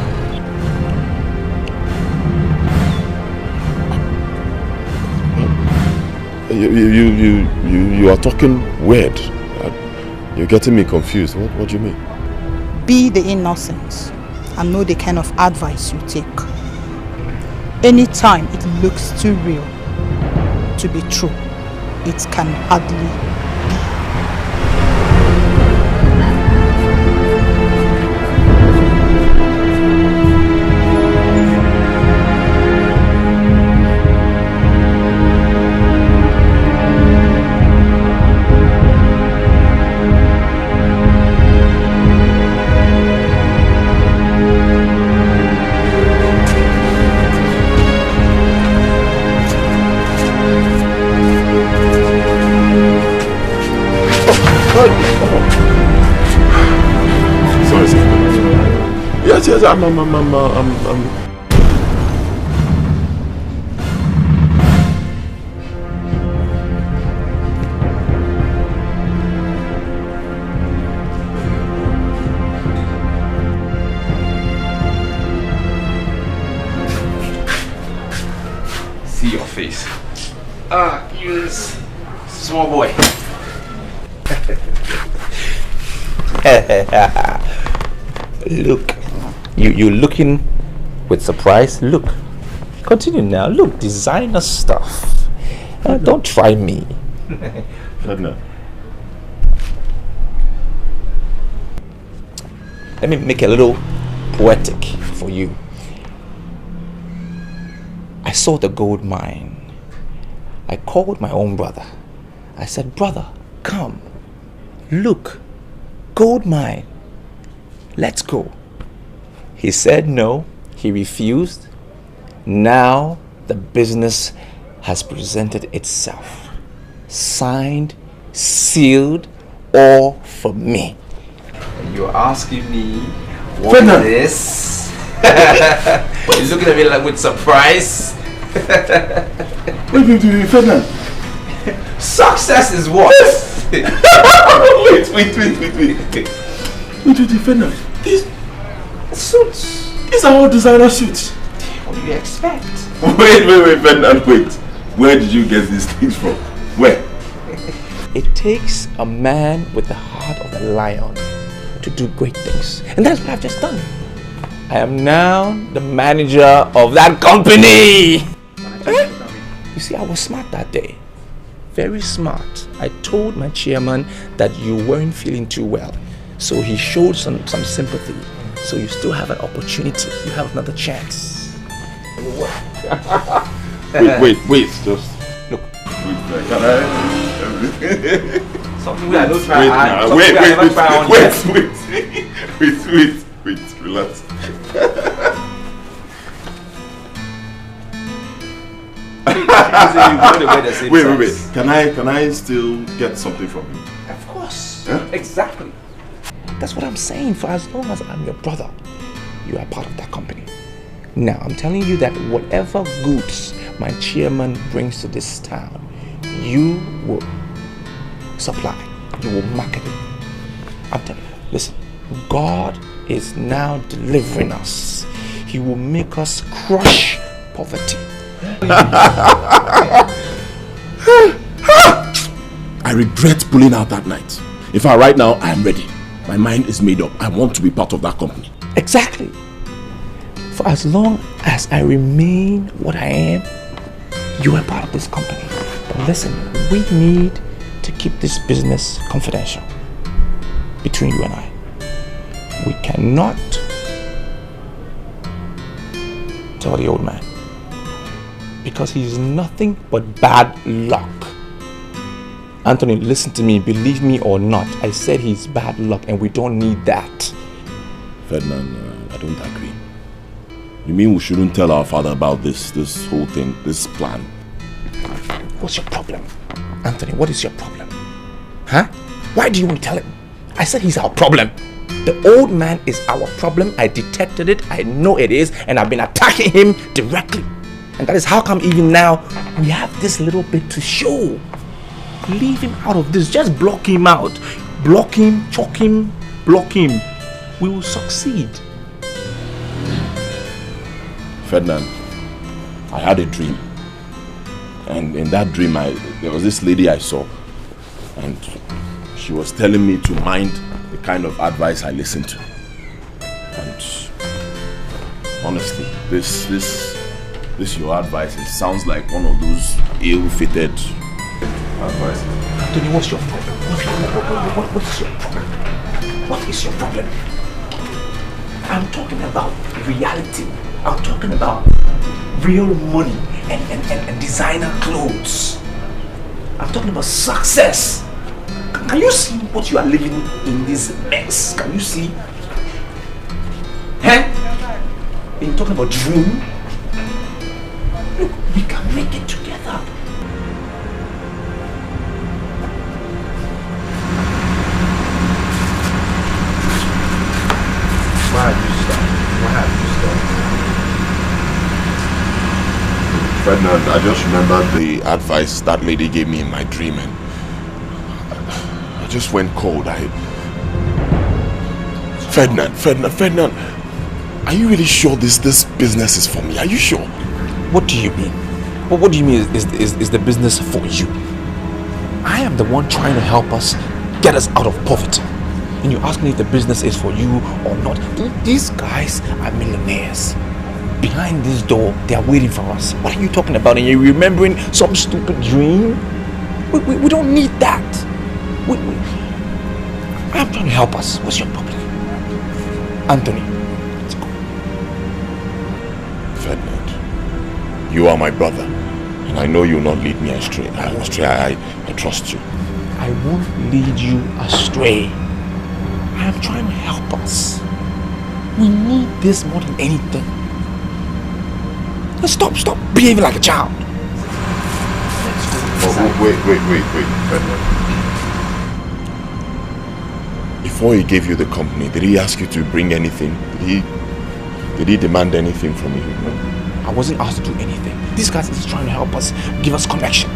You are talking weird. You're getting me confused. What do you mean? Be the innocent and know the kind of advice you take. Anytime it looks too real to be true, it can hardly be. Yes, I'm See your face. You small boy. Look, you looking with surprise. Look, continue now. Look, designer stuff. Don't try me. No. Let me make a little poetic for you. I saw the gold mine. I called my own brother. I said, brother, come, look, gold mine, let's go. He said no, he refused. Now the business has presented itself. Signed, sealed, all for me. And you're asking me what is this? You're looking at me like with surprise. Wait, Ferdinand. Success is what? wait, Ferdinand. These suits. These are all designer suits. What do you expect? Wait, Ferdinand, wait. Where did you get these things from? Where? It takes a man with the heart of a lion to do great things. And that's what I've just done. I am now the manager of that company. You see, I was smart that day. Very smart. I told my chairman that you weren't feeling too well. So he showed some sympathy. So you still have an opportunity. You have another chance. wait, just look. Can I? Something we are not trying. Wait, relax. Wait. Can I still get something from you? Of course. Yeah? Exactly. That's what I'm saying. For as long as I'm your brother, you are part of that company. Now, I'm telling you that whatever goods my chairman brings to this town, you will supply. You will market it. I'm telling you. Listen, God is now delivering us. He will make us crush poverty. I regret pulling out that night. In fact, right now, I am ready. My mind is made up. I want to be part of that company. Exactly. For as long as I remain what I am, you are part of this company. But listen, we need to keep this business confidential between you and I. We cannot tell the old man, because he's nothing but bad luck. Anthony, listen to me. Believe me or not, I said he's bad luck and we don't need that. Ferdinand, I don't agree. You mean we shouldn't tell our father about this whole thing, this plan? What's your problem? Anthony, what is your problem? Huh? Why do you want to tell him? I said he's our problem. The old man is our problem. I detected it. I know it is. And I've been attacking him directly. And that is how come even now we have this little bit to show. Leave him out of this. Just block him out. Block him, choke him, block him. We will succeed. Ferdinand, I had a dream. And in that dream, there was this lady I saw. And she was telling me to mind the kind of advice I listened to. And honestly, this your advice, it sounds like one of those ill-fitted advice. Anthony, what's your problem? What's your problem? What is your problem? I'm talking about reality. I'm talking about real money and designer clothes. I'm talking about success. Can you see what you are living in this mess? Can you see? Huh? You're talking about dream? Look, we can make it together. Why have you stopped? Ferdinand, I just remembered the advice that lady gave me in my dream and I just went cold. Ferdinand, are you really sure this business is for me? Are you sure? What do you mean? What do you mean is the business for you? I am the one trying to help us get us out of poverty. And you ask me if the business is for you or not. These guys are millionaires. Behind this door, they are waiting for us. What are you talking about? And you're remembering some stupid dream? We don't need that. I'm trying to help us. What's your problem? Anthony, let's go. Ferdinand, you are my brother. And I know you will not lead me astray. I trust you. I won't lead you astray. I am trying to help us. We need this more than anything. Stop behaving like a child. Wait. Before he gave you the company, did he ask you to bring anything? Did he demand anything from you? No? I wasn't asked to do anything. This guy is trying to help us, give us connection.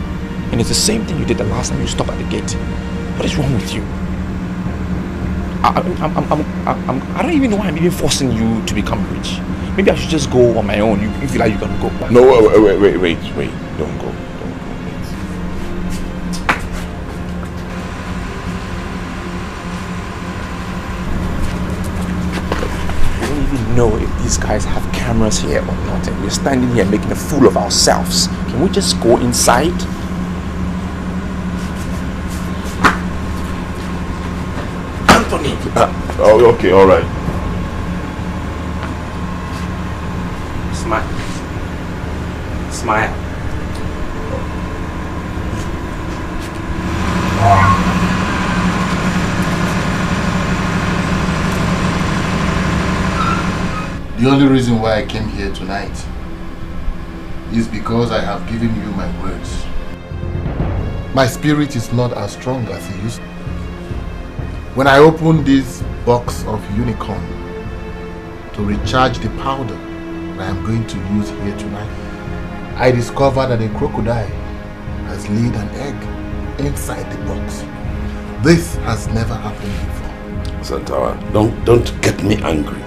And it's the same thing you did the last time you stopped at the gate. What is wrong with you? I don't even know why I'm even forcing you to become rich. Maybe I should just go on my own. You feel like you're gonna go back. No, wait. Don't go. I don't even know if these guys have cameras here or not. And we're standing here making a fool of ourselves. Can we just go inside? Anthony! Okay, alright. Smile. The only reason why I came here tonight is because I have given you my words. My spirit is not as strong as it used to. When I opened this box of unicorn to recharge the powder that I am going to use here tonight, I discovered that a crocodile has laid an egg inside the box. This has never happened before. Santawa, don't get me angry.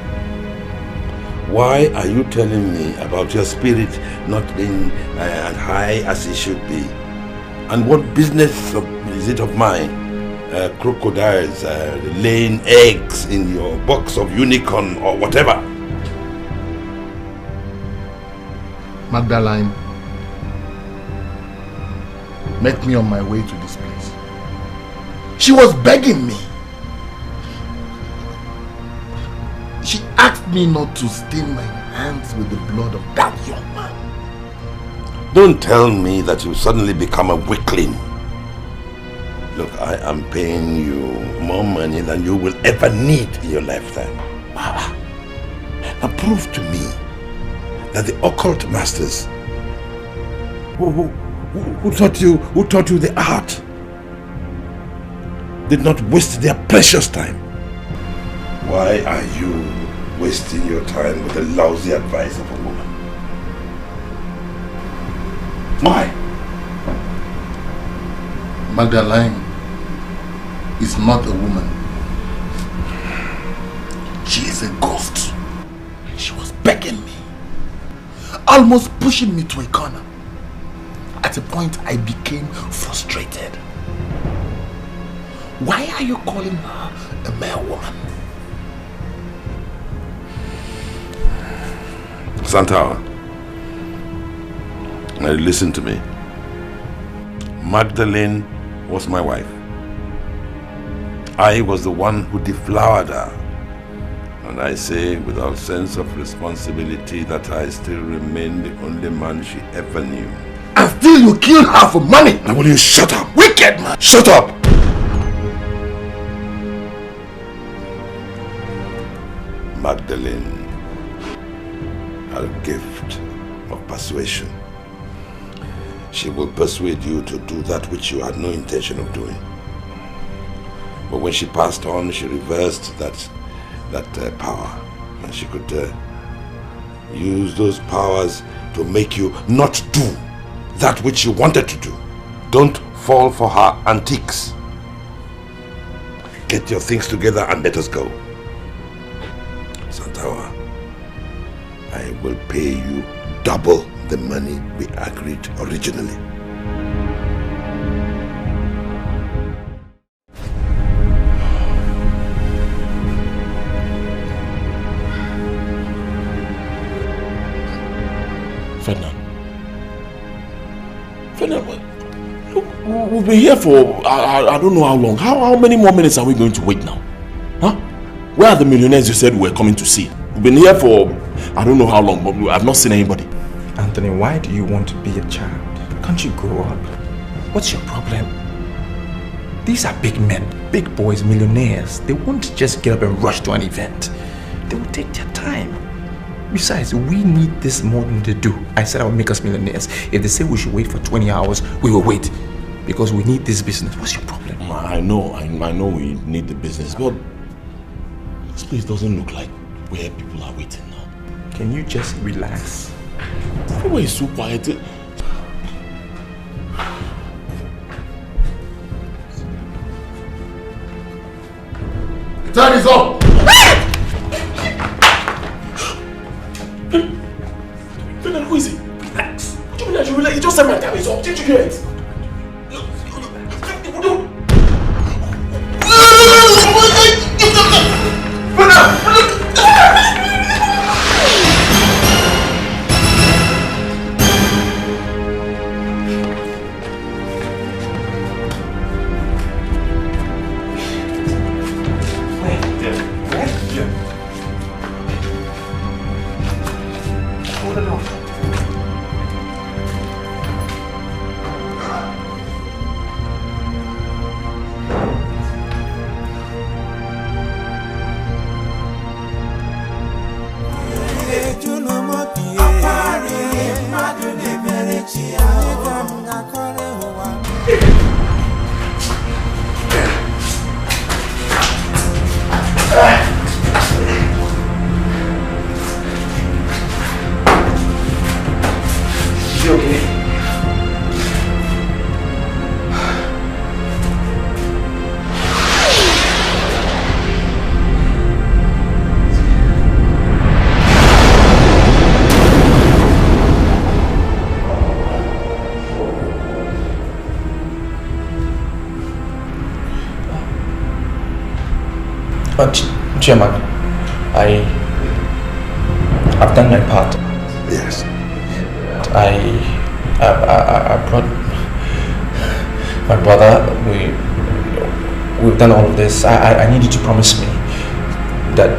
Why are you telling me about your spirit not being as high as it should be? And what business is it of mine? Crocodiles laying eggs in your box of unicorn or whatever? Magdalene met me on my way to this place. She was begging me. She asked me not to stain my hands with the blood of that young man. Don't tell me that you suddenly become a weakling. Look, I am paying you more money than you will ever need in your lifetime. Now prove to me that the occult masters who taught you the art did not waste their precious time. Why are you wasting your time with the lousy advice of a woman? Why? Magdalene is not a woman. She is a ghost. She was begging me, almost pushing me to a corner. At a point, I became frustrated. Why are you calling her a mere woman? Santawa, now listen to me. Magdalene was my wife. I was the one who deflowered her. And I say without sense of responsibility that I still remain the only man she ever knew. And still you killed her for money! Now will you shut up? Wicked man! Shut up! Magdalene had a gift of persuasion. She will persuade you to do that which you had no intention of doing. But when she passed on, she reversed that power, and she could use those powers to make you not do that which you wanted to do. Don't fall for her antiques. Get your things together and let us go. Santawa, I will pay you double the money we agreed originally. Ferdinand, look, we've been here for I don't know how long. How many more minutes are we going to wait now? Huh? Where are the millionaires you said we were coming to see? We've been here for I don't know how long, but I've not seen anybody. Anthony, why do you want to be a child? Can't you grow up? What's your problem? These are big men, big boys, millionaires. They won't just get up and rush to an event. They will take their time. Besides, we need this more than they do. I said I will make us millionaires. If they say we should wait for 20 hours, we will wait. Because we need this business. What's your problem? I know we need the business, but this place doesn't look like where people are waiting now. Can you just relax? Everywhere is so quiet. The time is up! Ferdinand, who is it? Relax. What do you mean that you relax? You just said my time is up. Did you hear it? Chairman, I've done my part. Yes. I brought my brother. We've done all of this. I need you to promise me that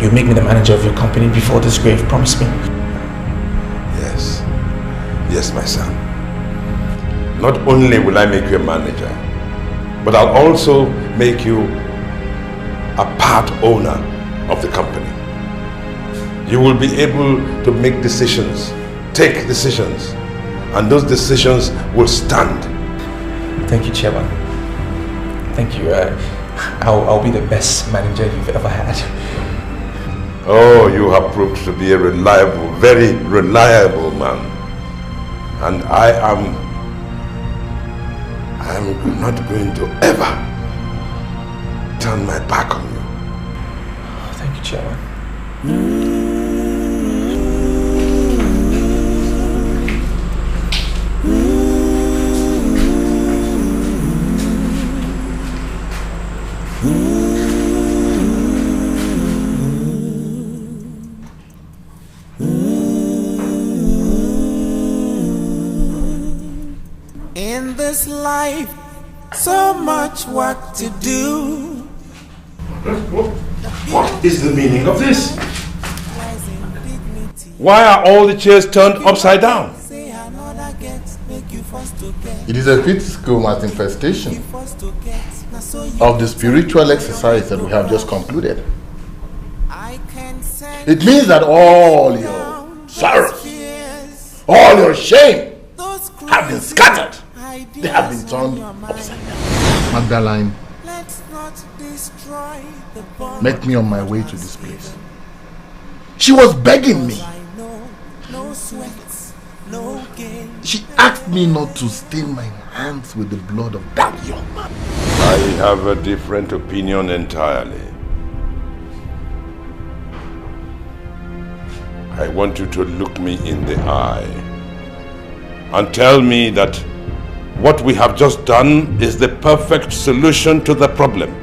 you make me the manager of your company before this grave. Promise me. Yes. Yes, my son. Not only will I make you a manager, but I'll also make you a part owner of the company. You will be able to make decisions, take decisions, and those decisions will stand. Thank you, Chairman. Thank you. I'll be the best manager you've ever had. Oh, you have proved to be a reliable, very reliable man. And I am not going to ever turn my back on you. Thank you, Chairman. In this life, so much work to do. What is the meaning of this? Why are all the chairs turned upside down? It is a physical manifestation of the spiritual exercise that we have just concluded. It means that all your sorrows, all your shame have been scattered. They have been turned upside down. Magdalene met me on my way to this place. She was begging me. She asked me not to stain my hands with the blood of that young man. I have a different opinion entirely. I want you to look me in the eye and tell me that what we have just done is the perfect solution to the problem.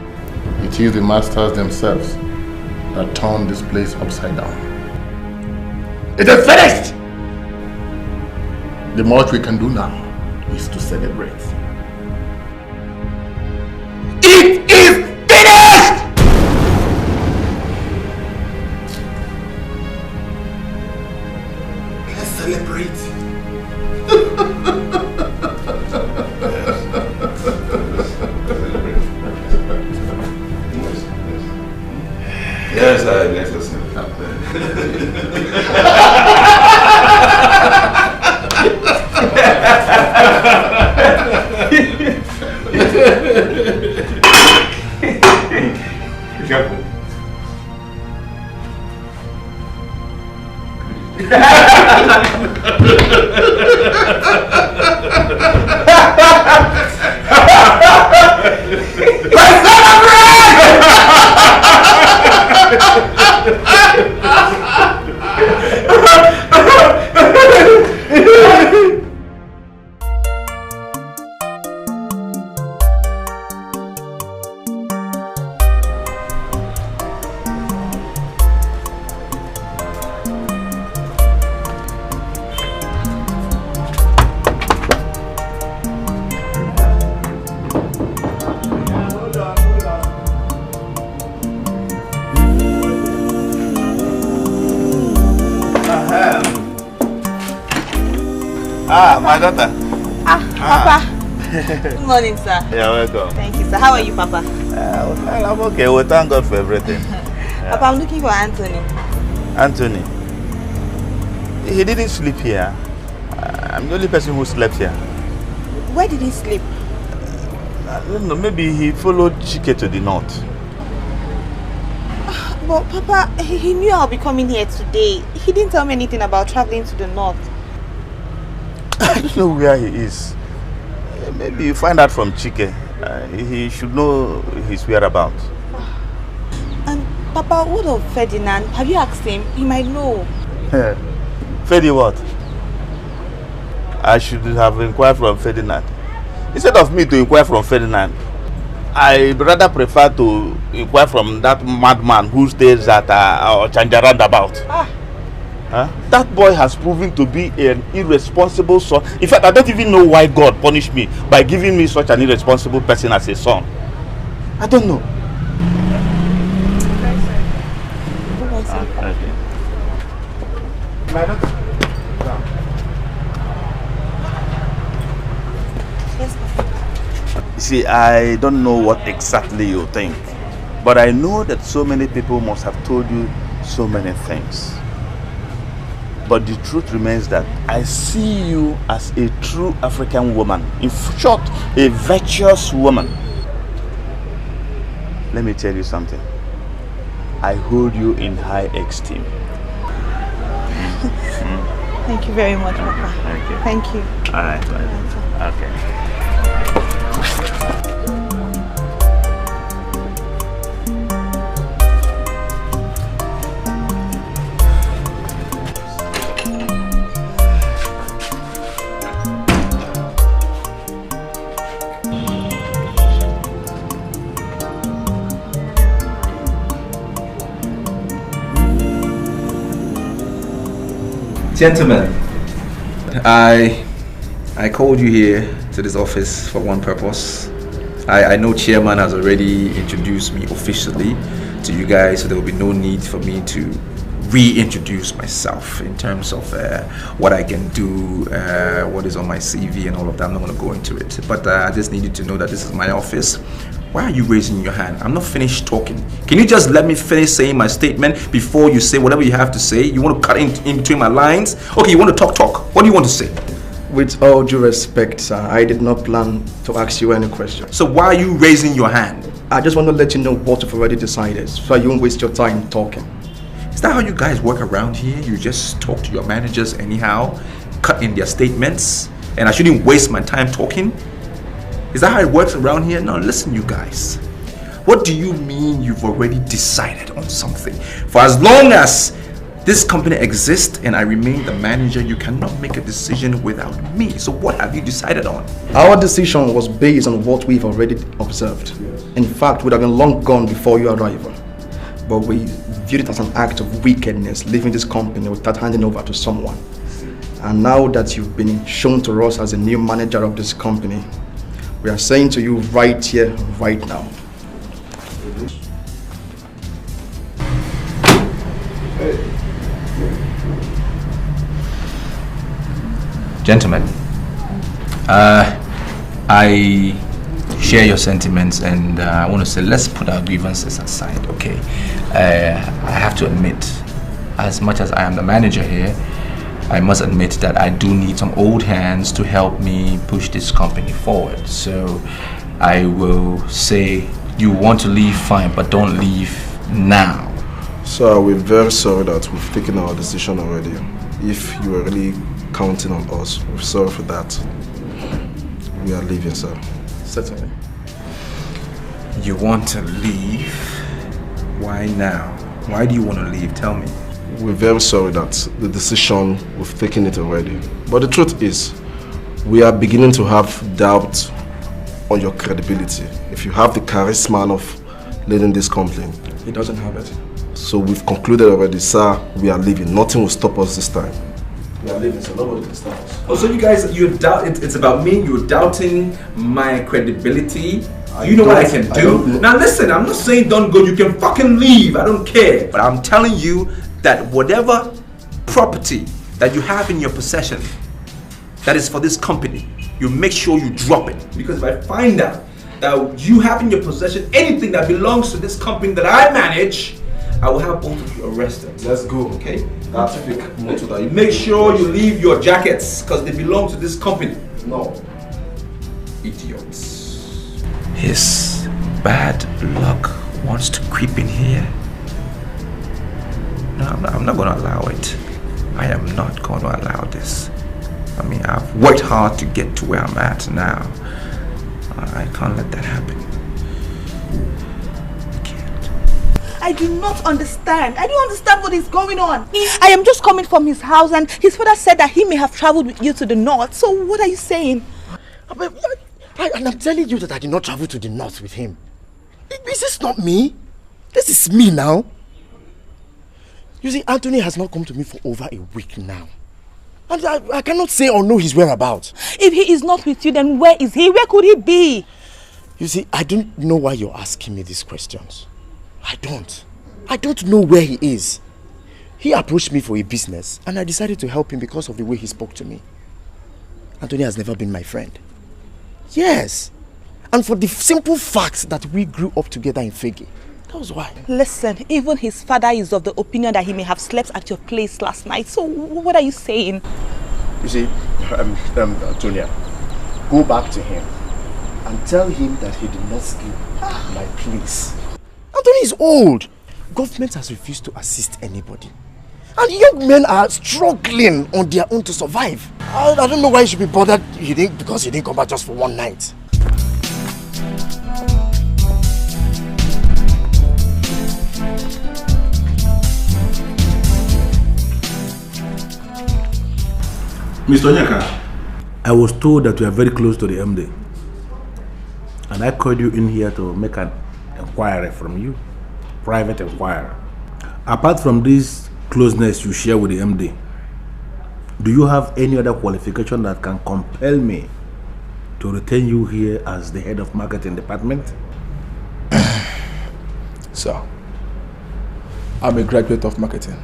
It is the masters themselves that turned this place upside down. It is finished! The much we can do now is to celebrate. It is finished! Let's celebrate. Yes, let us my daughter. Papa. Good morning, sir. You're welcome. Thank you, sir. How are you, Papa? Well, I'm okay. We thank God for everything. Papa, I'm looking for Anthony. Anthony? He didn't sleep here. I'm the only person who slept here. Where did he sleep? I don't know. Maybe he followed Chike to the north. But Papa, he knew I'll be coming here today. He didn't tell me anything about traveling to the north. I don't know where he is. Maybe you find out from Chike. He should know his whereabouts. And Papa, what of Ferdinand? Have you asked him? He might know. Ferdy what? I should have inquired from Ferdinand. Instead of me to inquire from Ferdinand, I'd rather prefer to inquire from that madman who stays at Chanja roundabout. That boy has proven to be an irresponsible son. In fact, I don't even know why God punished me by giving me such an irresponsible person as a son. I don't know. My daughter. See, I don't know what exactly you think, but I know that so many people must have told you so many things. But the truth remains that I see you as a true African woman. In short, a virtuous woman. Let me tell you something. I hold you in high esteem. Thank you very much, Papa. Thank you. Thank you. All right. Okay. Gentlemen, I called you here to this office for one purpose. I know Chairman has already introduced me officially to you guys, so there will be no need for me to reintroduce myself in terms of what I can do, what is on my CV and all of that. I'm not going to go into it, but I just need you to know that this is my office. Why are you raising your hand? I'm not finished talking. Can you just let me finish saying my statement before you say whatever you have to say? You want to cut in between my lines? Okay, you want to talk. What do you want to say? With all due respect, sir, I did not plan to ask you any questions. So why are you raising your hand? I just want to let you know what you've already decided, so you won't waste your time talking. Is that how you guys work around here? You just talk to your managers anyhow, cut in their statements, and I shouldn't waste my time talking? Is that how it works around here? Now listen, you guys. What do you mean you've already decided on something? For as long as this company exists and I remain the manager, you cannot make a decision without me. So what have you decided on? Our decision was based on what we've already observed. In fact, we'd have been long gone before your arrival. But we viewed it as an act of wickedness, leaving this company without handing over to someone. And now that you've been shown to us as a new manager of this company, we are saying to you right here, right now. Gentlemen, I share your sentiments, and I want to say let's put our grievances aside, okay? I have to admit, as much as I am the manager here, I must admit that I do need some old hands to help me push this company forward. So I will say, you want to leave, fine, but don't leave now. Sir, we're very sorry that we've taken our decision already. If you are really counting on us, we're sorry for that. We are leaving, sir. Certainly. You want to leave? Why now? Why do you want to leave? Tell me. We're very sorry that the decision, we've taken it already. But the truth is, we are beginning to have doubt on your credibility. If you have the charisma of leading this company. He doesn't have it. So we've concluded already, sir, we are leaving. Nothing will stop us this time. We are leaving, so nobody can stop us. Oh, so you guys, you doubt it's about me, you're doubting my credibility. You know what I can do? Now listen, I'm not saying don't go, you can fucking leave, I don't care. But I'm telling you that whatever property that you have in your possession that is for this company, you make sure you drop it. Because if I find out that you have in your possession anything that belongs to this company that I manage, I will have both of you arrested. Let's go. Okay? That's fake motor that you make sure you leave your jackets because they belong to this company. No. Idiots. His bad luck wants to creep in here. No, I'm not going to allow it. I am not going to allow this. I mean, I've worked hard to get to where I'm at now. I can't let that happen. I do not understand. I don't understand what is going on. I am just coming from his house and his father said that he may have traveled with you to the north. So what are you saying? And I'm telling you that I did not travel to the north with him. Is this not me? This is me now. You see, Anthony has not come to me for over a week now. And I cannot say or know his whereabouts. If he is not with you, then where is he? Where could he be? You see, I don't know why you're asking me these questions. I don't know where he is. He approached me for a business and I decided to help him because of the way he spoke to me. Anthony has never been my friend. Yes. And for the simple fact that we grew up together in Fegi. That was why. Listen, even his father is of the opinion that he may have slept at your place last night. So what are you saying? You see, Tonya, go back to him and tell him that he did not sleep at my place. Anthony is old. Government has refused to assist anybody. And young men are struggling on their own to survive. I don't know why you should be bothered because he didn't come back just for one night. Mr. Onyeka, I was told that you are very close to the MD. And I called you in here to make an inquiry from you. Private inquiry. Apart from this closeness you share with the MD, do you have any other qualification that can compel me to retain you here as the head of marketing department? Sir, I'm a graduate of marketing.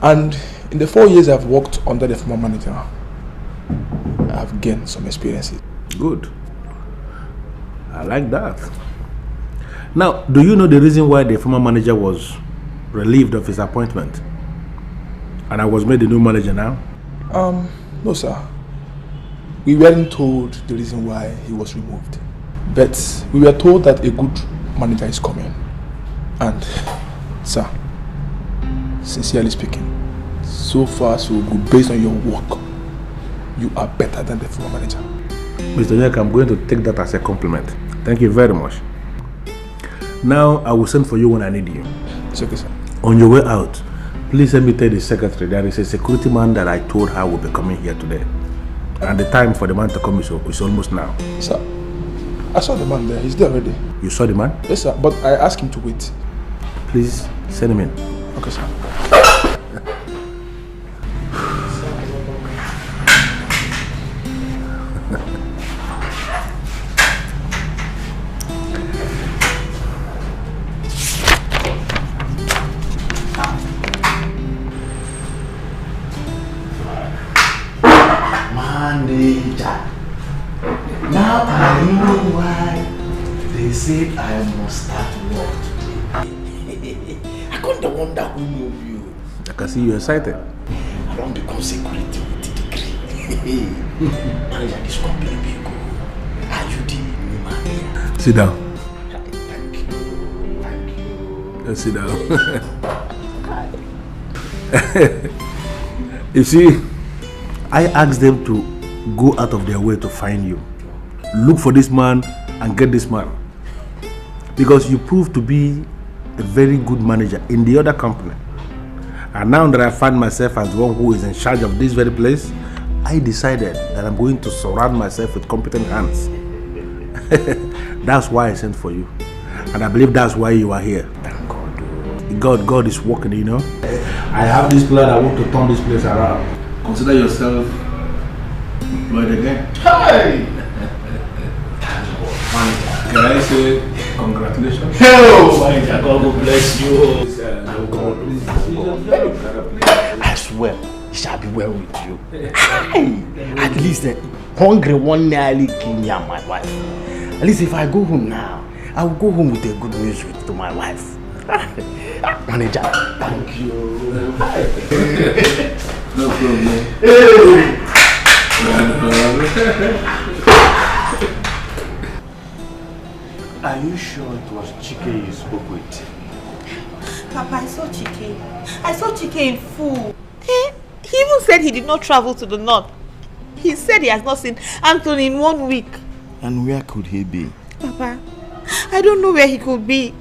And in the 4 years I've worked under the former manager, I've gained some experiences. Good. I like that. Now, do you know the reason why the former manager was relieved of his appointment and I was made the new manager now? No, sir. We weren't told the reason why he was removed. But we were told that a good manager is coming. And, sir, sincerely speaking, so far so good. Based on your work, you are better than the former manager. Mr. Onyeka, I'm going to take that as a compliment. Thank you very much. Now, I will send for you when I need you. It's okay, sir. On your way out, please let me tell the secretary there is a security man that I told her will be coming here today. And the time for the man to come is almost now. Sir, I saw the man there. He's there already. You saw the man? Yes, sir. But I asked him to wait. Please send him in. Okay, sir. Now I know why they said I must start work today. I couldn't wonder who moved you. I can see you excited. I don't become security with the degree. Manager, this company be good. Are you the new man? Sit down. Thank you. Thank you. Let's sit down. You see, I asked them to go out of their way to find you. Look for this man and get this man. Because you proved to be a very good manager in the other company. And now that I find myself as one who is in charge of this very place, I decided that I'm going to surround myself with competent hands. That's why I sent for you. And I believe that's why you are here. Thank God. God is working, you know. I have this plan. I want to turn this place around. Consider yourself employed again. Hey! Can I say congratulations? Hello, manager. God bless you. I swear, it shall be well with you. Hey, at least the hungry one nearly killed me and my wife. At least if I go home now, I will go home with a good news to my wife. Manager, thank you. No problem. Hey. Are you sure it was Chike you spoke with? Papa, I saw Chike. I saw Chike in full. He even said he did not travel to the north. He said he has not seen Anthony in 1 week. And where could he be? Papa, I don't know where he could be.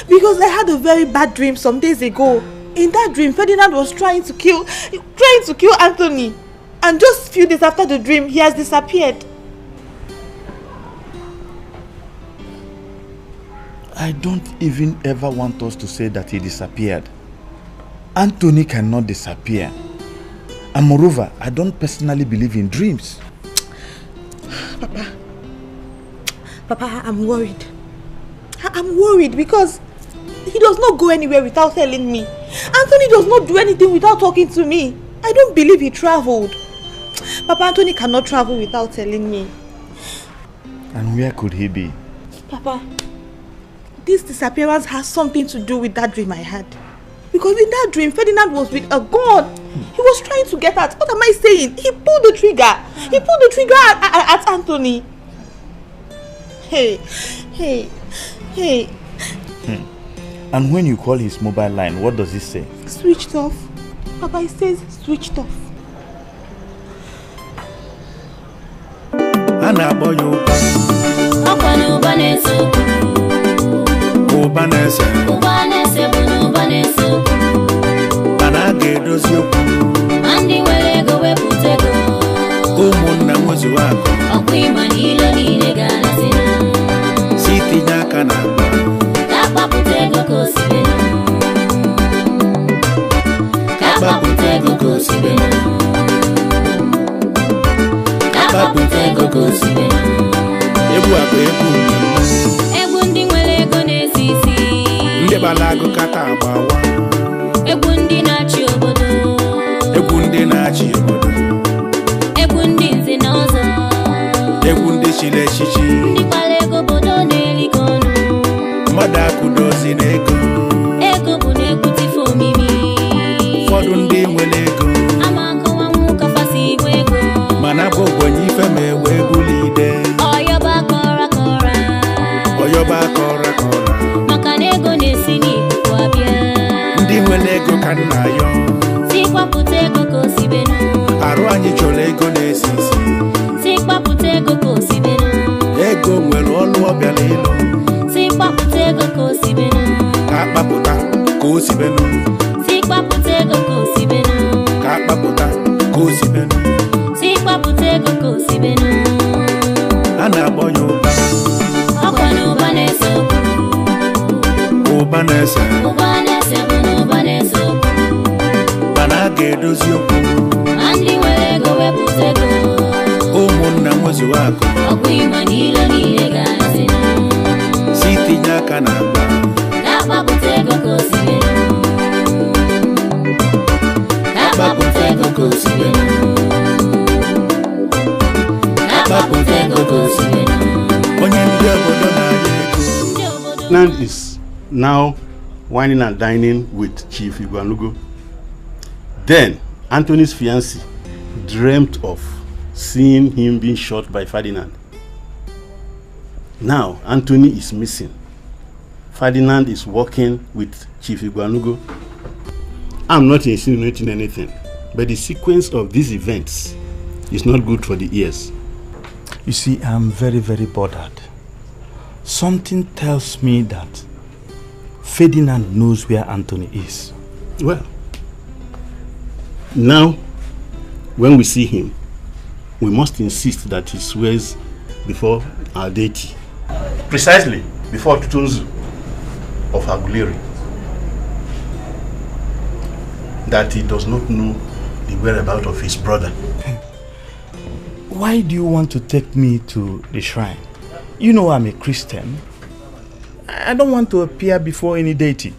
Because I had a very bad dream some days ago. In that dream, Ferdinand was trying to kill Anthony. And just a few days after the dream, he has disappeared. I don't even ever want us to say that he disappeared. Anthony cannot disappear. And moreover, I don't personally believe in dreams. Papa, I'm worried. I'm worried because he does not go anywhere without telling me. Anthony does not do anything without talking to me. I don't believe he traveled. Papa, Anthony cannot travel without telling me. And where could he be? Papa, this disappearance has something to do with that dream I had. Because in that dream, Ferdinand was with a gun. He was trying to get out. What am I saying? He pulled the trigger. He pulled the trigger at Anthony. Hey. And when you call his mobile line, what does he say? Switched off. Papa, he says switched off. Ferdinand is now whining and dining with Chief Igwanugo. Then Anthony's fiancée dreamt of seeing him being shot by Ferdinand. Now Anthony is missing. Ferdinand is working with Chief Igwanugo. I'm not insinuating anything, but the sequence of these events is not good for the ears. You see, I'm very, very bothered. Something tells me that Ferdinand knows where Anthony is. Well, now, when we see him, we must insist that he swears before our deity. Precisely before Tutunzu of Aguleri, that he does not know the whereabouts of his brother. Why do you want to take me to the shrine? You know I'm a Christian. I don't want to appear before any deity.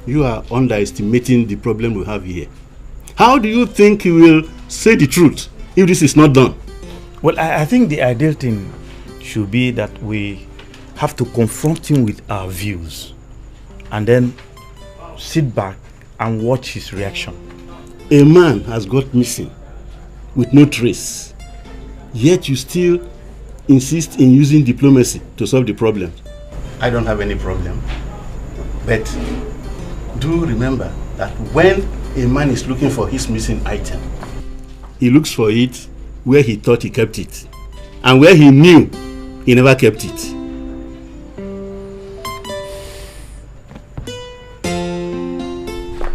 You are underestimating the problem we have here. How do you think he will say the truth if this is not done? Well, I think the ideal thing should be that we have to confront him with our views and then sit back and watch his reaction. A man has got missing with no trace, yet you still insist in using diplomacy to solve the problem. I don't have any problem, but do remember that when a man is looking for his missing item, he looks for it where he thought he kept it, and where he knew he never kept it.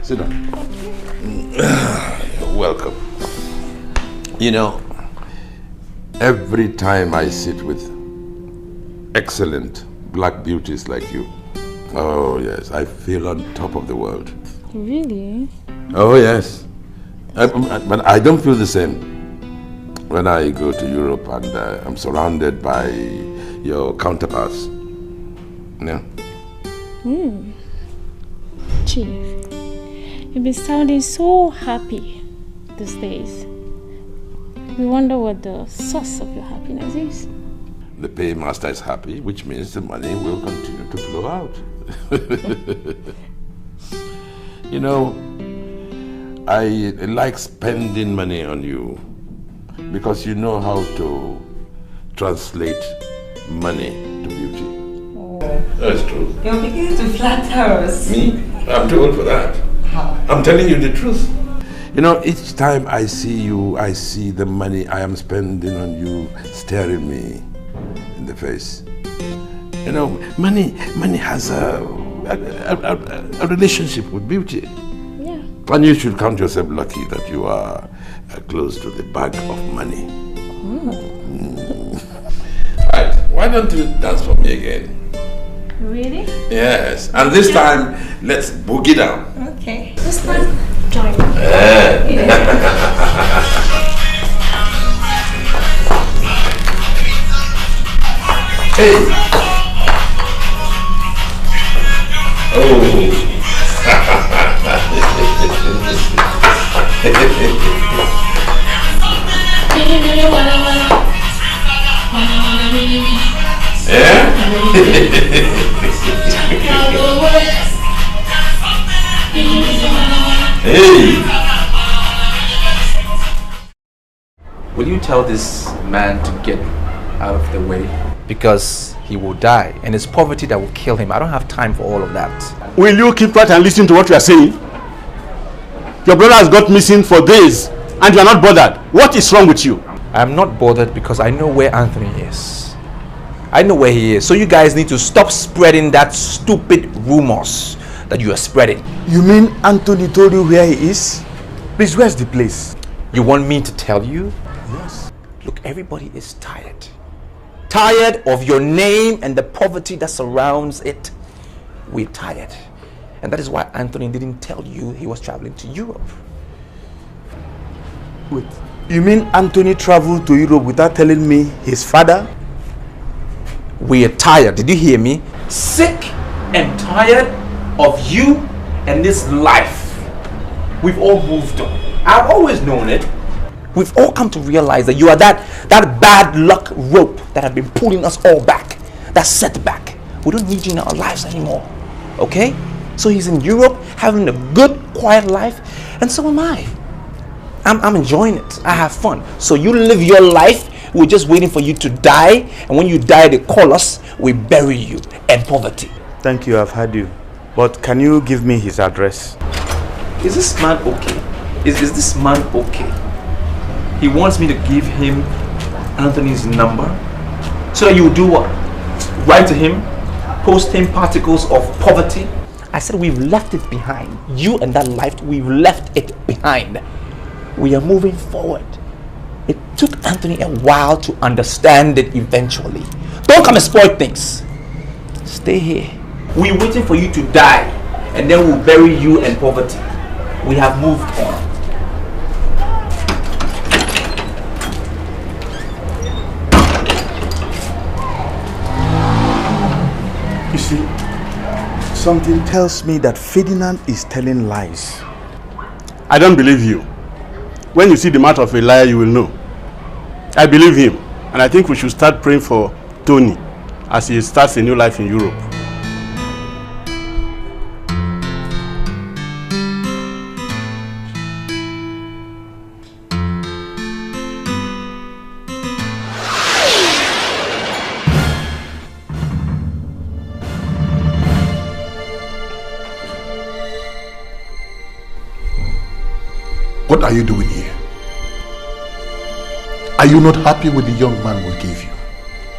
Sit down. You're welcome. You know, every time I sit with excellent black beauties like you, oh yes, I feel on top of the world. Really? Oh yes. But I don't feel the same when I go to Europe and I'm surrounded by your counterparts. Yeah? Chief, you've been sounding so happy these days. We wonder what the source of your happiness is. the paymaster is happy, which means the money will continue to flow out. You know, I like spending money on you because you know how to translate money to beauty. Oh. That's true. You're beginning to flatter us. Me? I'm too old for that. How? I'm telling you the truth. You know, each time I see you, I see the money I am spending on you staring me in the face. You know, money has a relationship with beauty. Yeah. And you should count yourself lucky that you are close to the bag of money. Right, why don't you dance for me again? Really? Yes, and this time, let's boogie down. Okay. This time, join me. Hey! Oh! Yeah? Hey! Will you tell this man to get out of the way? Because he will die, and it's poverty that will kill him. I don't have time for all of that. Will you keep quiet and listen to what you are saying? Your brother has got missing for days, and you are not bothered. What is wrong with you? I'm not bothered because I know where Anthony is. I know where he is. So you guys need to stop spreading that stupid rumors that you are spreading. You mean Anthony told you where he is? Please, where's the place? You want me to tell you? Yes. Look, everybody is tired. Tired of your name and the poverty that surrounds it. We're tired. And that is why Anthony didn't tell you he was traveling to Europe. Wait, you mean Anthony traveled to Europe without telling me his father? We are tired. Did you hear me? Sick and tired of you and this life. We've all moved on. I've always known it. We've all come to realize that you are that bad luck rope that have been pulling us all back. That setback. We don't need you in our lives anymore. Okay? So he's in Europe having a good, quiet life, and so am I. I'm enjoying it. I have fun. So you live your life. We're just waiting for you to die, and when you die, they call us. We bury you in poverty. Thank you, I've heard you. But can you give me his address? Is this man okay? Is this man okay? He wants me to give him Anthony's number so that you will do what? Write to him, post him particles of poverty. I said we've left it behind. You and that life, we've left it behind. We are moving forward. It took Anthony a while to understand it eventually. Don't come and spoil things. Stay here. We're waiting for you to die, and then we'll bury you in poverty. We have moved on. You see, something tells me that Ferdinand is telling lies. I don't believe you. When you see the mouth of a liar, you will know. I believe him, and I think we should start praying for Tony as he starts a new life in Europe. What are you doing here? Are you not happy with the young man we gave you?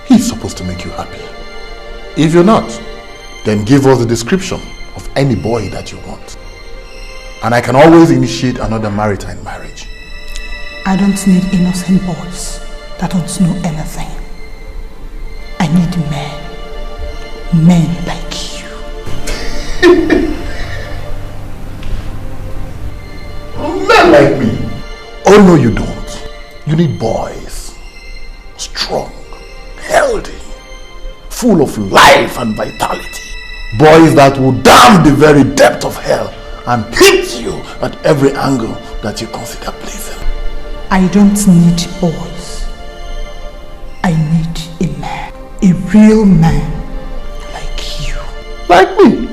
He's supposed to make you happy. If you're not, then give us the description of any boy that you want. And I can always initiate another maritime marriage. I don't need innocent boys that don't know anything. I need men. Men like you. Men like me? Oh no, you don't. You need boys. Strong, healthy, full of life and vitality. Boys that will damn the very depth of hell and hit you at every angle that you consider pleasing. I don't need boys. I need a man. real man like you. Like me?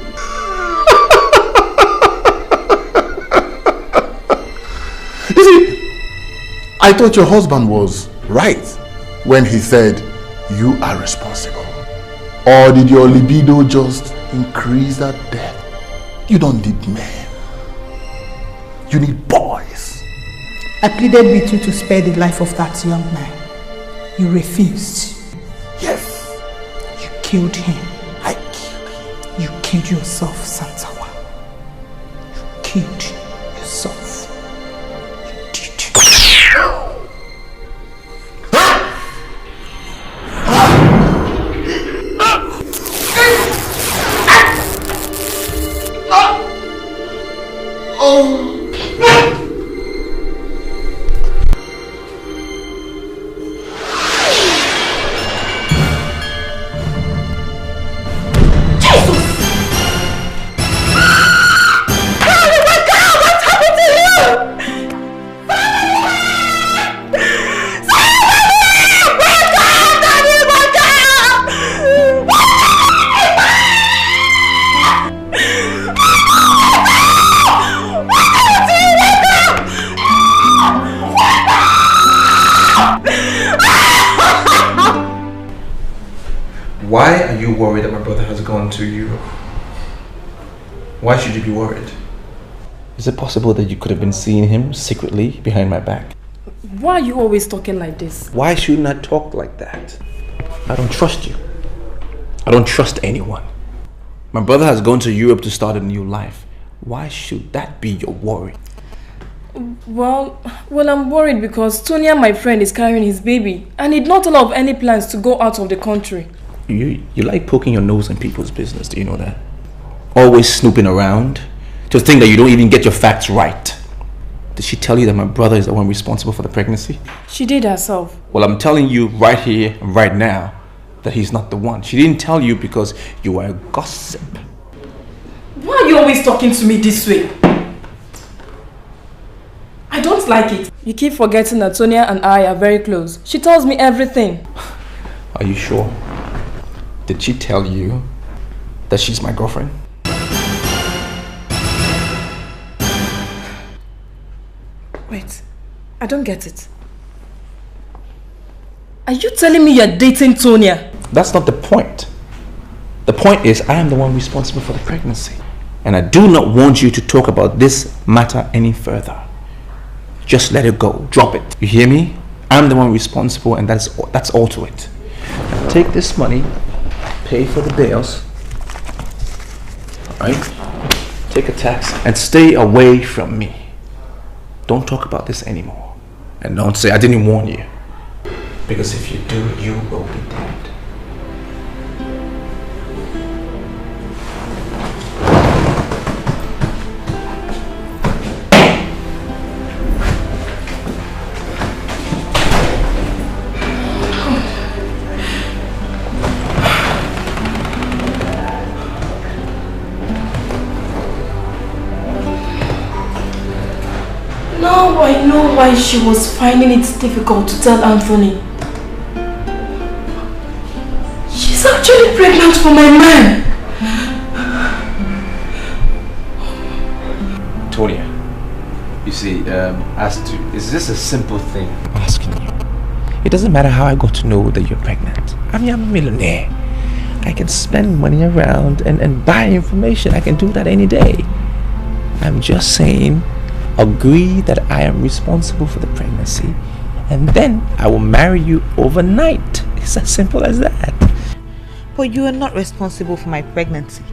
You see, I thought your husband was right when he said you are responsible. Or did your libido just increase that depth? You don't need men. You need boys. I pleaded with you to spare the life of that young man. You refused. Yes. You killed him. I killed him. You killed yourself, Santawa. You killed yourself. Why are you worried that my brother has gone to Europe? Why should you be worried? Is it possible that you could have been seeing him secretly behind my back? Why are you always talking like this? Why shouldn't I talk like that? I don't trust you. I don't trust anyone. My brother has gone to Europe to start a new life. Why should that be your worry? Well, I'm worried because Tonia, my friend, is carrying his baby and he'd not allowed any plans to go out of the country. You like poking your nose in people's business, do you know that? Always snooping around to think that you don't even get your facts right. Did she tell you that my brother is the one responsible for the pregnancy? She did herself. Well, I'm telling you right here and right now that he's not the one. She didn't tell you because you are a gossip. Why are you always talking to me this way? I don't like it. You keep forgetting that Tonia and I are very close. She tells me everything. Are you sure? Did she tell you that she's my girlfriend? Wait, I don't get it. Are you telling me you're dating Tonia? That's not the point. The point is I am the one responsible for the pregnancy. And I do not want you to talk about this matter any further. Just let it go. Drop it. You hear me? I'm the one responsible and that's all to it. Now take this money, pay for the bills, alright? Take a taxi and stay away from me. Don't talk about this anymore. And don't say I didn't warn you. Because if you do, you will be dead. Now I know why she was finding it difficult to tell Anthony. She's actually pregnant for my man. Tonia, you see, is this a simple thing I'm asking you? It doesn't matter how I got to know that you're pregnant. I'm a millionaire. I can spend money around and buy information. I can do that any day. I'm just saying, agree that I am responsible for the pregnancy and then I will marry you overnight. It's as simple as that. But you are not responsible for my pregnancy.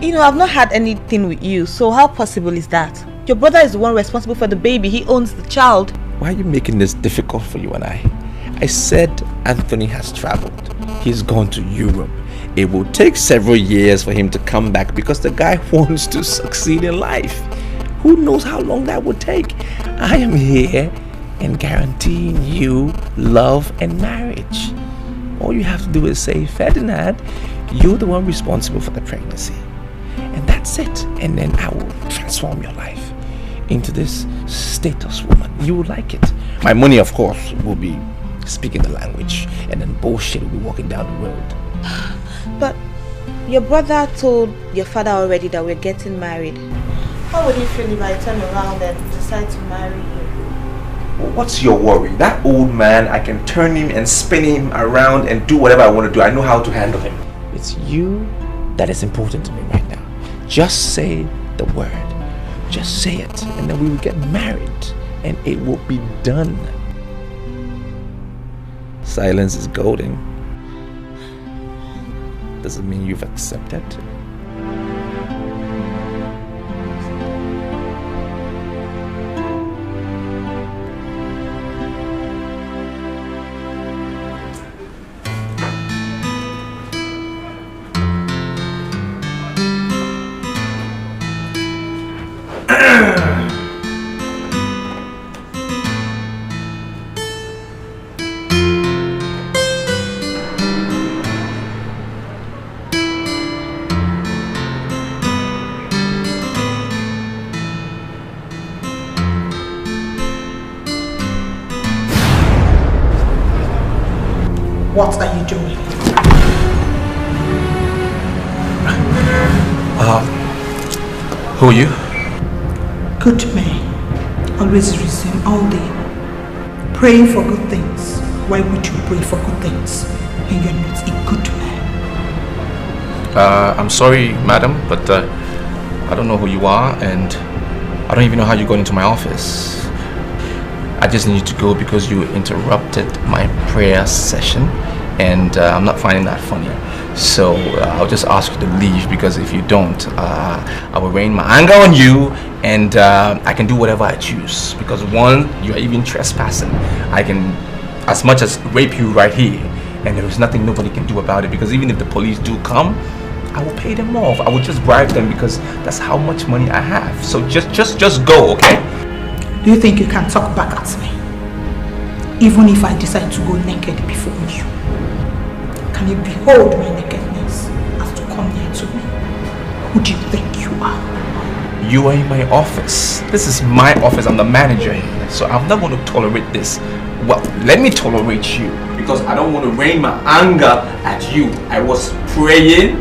You know, I've not had anything with you, so how possible is that? Your brother is the one responsible for the baby. He owns the child. Why are you making this difficult for you and I? I said Anthony has traveled. He's gone to Europe. It will take several years for him to come back because the guy wants to succeed in life. Who knows how long that would take? I am here and guaranteeing you love and marriage. All you have to do is say, Ferdinand, you're the one responsible for the pregnancy. And that's it. And then I will transform your life into this status woman. You will like it. My money, of course, will be speaking the language, and then bullshit will be walking down the road. But your brother told your father already that we're getting married. How would he feel if I turn around and decide to marry you? What's your worry? That old man, I can turn him and spin him around and do whatever I want to do. I know how to handle him. It's you that is important to me right now. Just say the word. Just say it, and then we will get married, and it will be done. Silence is golden. Does it mean you've accepted? What are you doing? Who are you? Good man. Always resume all day. Praying for good things. Why would you pray for good things when you're not a good man? I'm sorry, madam, but I don't know who you are, and I don't even know how you got into my office. I just need you to go because you interrupted my prayer session, and I'm not finding that funny. So I'll just ask you to leave, because if you don't, I will rain my anger on you, and I can do whatever I choose. Because one, you are even trespassing. I can, as much as rape you right here, and there is nothing nobody can do about it. Because even if the police do come, I will pay them off. I will just bribe them, because that's how much money I have. So just go, okay? Do you think you can talk back at me? Even if I decide to go naked before you? Can you behold my nakedness as to come near to me? Who do you think you are? You are in my office. This is my office. I'm the manager here. So I'm not going to tolerate this. Well, let me tolerate you, because I don't want to rain my anger at you. I was praying.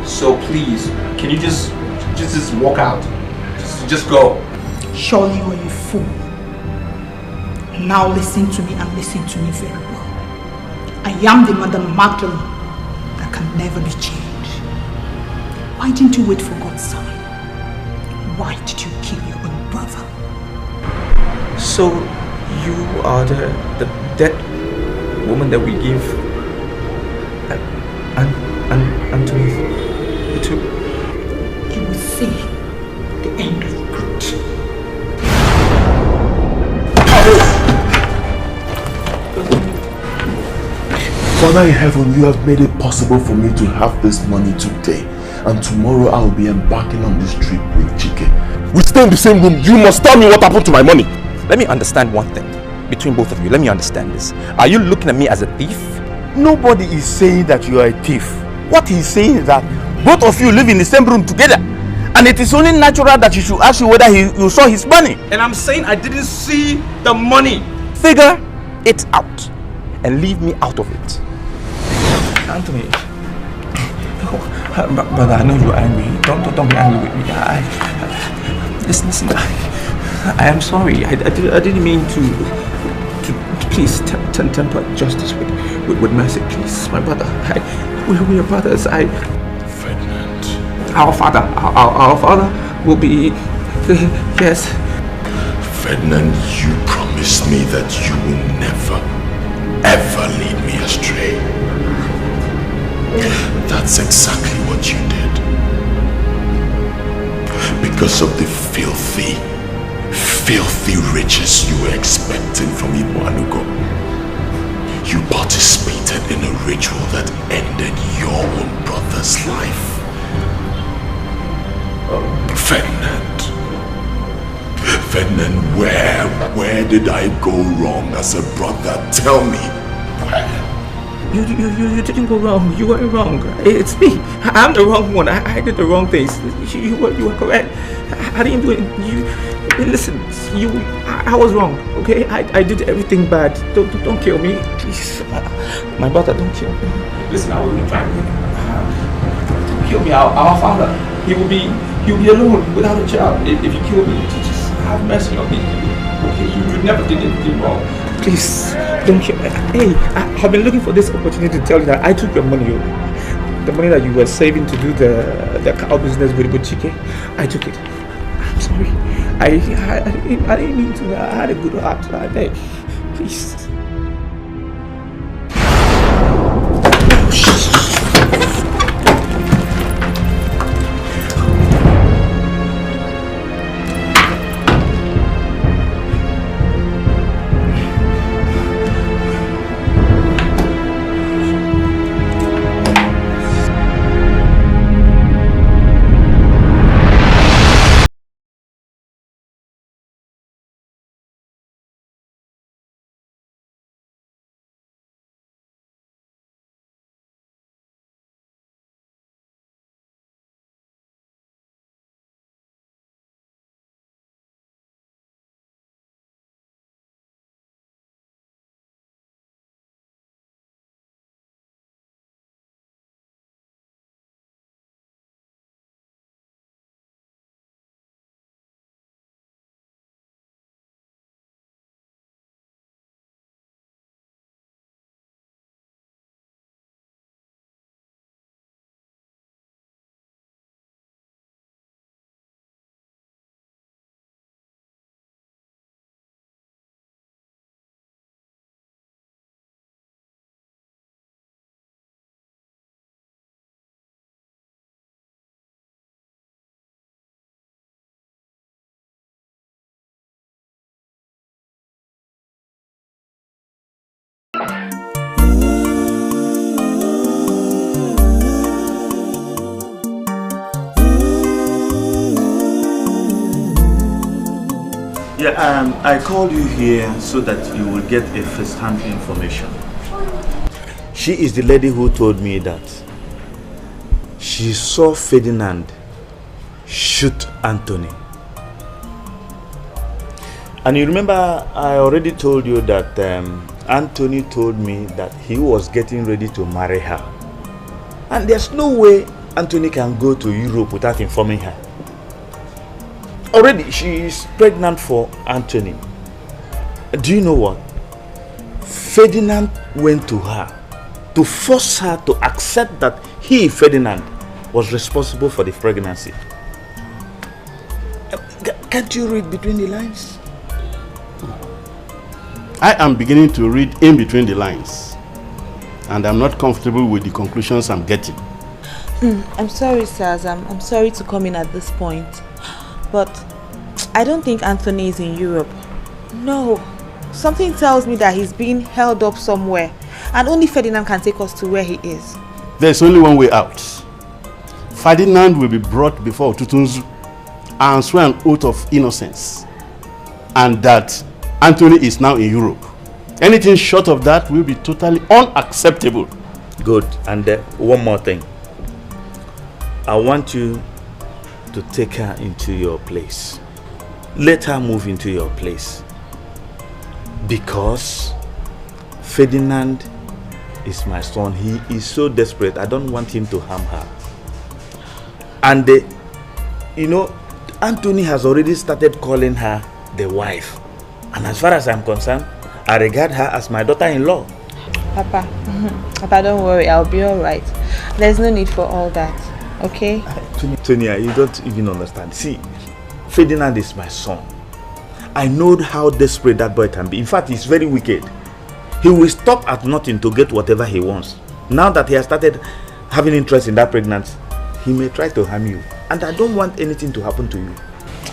So please, can you just walk out? Just go. Surely you are a fool. Now listen to me, and listen to me very well. I am the Mother Magdalene that can never be changed. Why didn't you wait for God's sign? Why did you kill your own brother? So you are the dead woman that we give Anthony to? You will see the end of good. Father in heaven, you have made it possible for me to have this money today, and tomorrow I will be embarking on this trip with Chike. We stay in the same room. You must tell me what happened to my money. Let me understand one thing between both of you. Let me understand this. Are you looking at me as a thief? Nobody is saying that you are a thief. What he's saying is that both of you live in the same room together, and it is only natural that you should ask you whether you saw his money. And I'm saying I didn't see the money. Figure it out and leave me out of it. Anthony, brother, I know you're angry. Don't be angry with me. Listen. I am sorry. I didn't mean to please temper justice with mercy, please, my brother. We are brothers. Ferdinand. Our father will be yes. Ferdinand, you promised me that you will never, ever lead me astray. That's exactly what you did. Because of the filthy riches you were expecting from Ibuanugo, you participated in a ritual that ended your own brother's life. Ferdinand, where did I go wrong as a brother? Tell me, where? You didn't go wrong. You weren't wrong. It's me. I'm the wrong one. I did the wrong things. You were correct. I didn't do it. Listen, I was wrong. Okay, I did everything bad. Don't kill me, please. My brother, don't kill me. Listen, I will be fine. Don't kill me. Our father, he'll be alone without a child. If you kill me, just have mercy on me. Okay, you never did anything wrong. Please, don't kill me. Hey, I've been looking for this opportunity to tell you that I took your money. The money that you were saving to do the cow business with Chike, I took it. I'm sorry. I didn't mean to. I had a good heart. I beg. Please. Yeah, I called you here so that you will get a first-hand information. She is the lady who told me that she saw Ferdinand shoot Anthony. And you remember I already told you that Anthony told me that he was getting ready to marry her. And there's no way Anthony can go to Europe without informing her. Already, she is pregnant for Anthony. Do you know what? Ferdinand went to her to force her to accept that he, Ferdinand, was responsible for the pregnancy. Can't you read between the lines? I am beginning to read in between the lines, and I'm not comfortable with the conclusions I'm getting. I'm sorry, sirs. I'm sorry to come in at this point, but I don't think Anthony is in Europe. No. Something tells me that he's being held up somewhere, and only Ferdinand can take us to where he is. There's only one way out. Ferdinand will be brought before Tutunzu and swear an oath of innocence, and that Anthony is now in Europe. Anything short of that will be totally unacceptable. Good. And one more thing. I want you to take her into your place. Let her move into your place. Because Ferdinand is my son. He is so desperate. I don't want him to harm her. And you know, Anthony has already started calling her the wife. And as far as I'm concerned, I regard her as my daughter-in-law. Papa, Papa, don't worry. I'll be all right. There's no need for all that. Okay? Tonya, you don't even understand. See, Ferdinand is my son. I know how desperate that boy can be. In fact, he's very wicked. He will stop at nothing to get whatever he wants. Now that he has started having interest in that pregnancy, he may try to harm you. And I don't want anything to happen to you.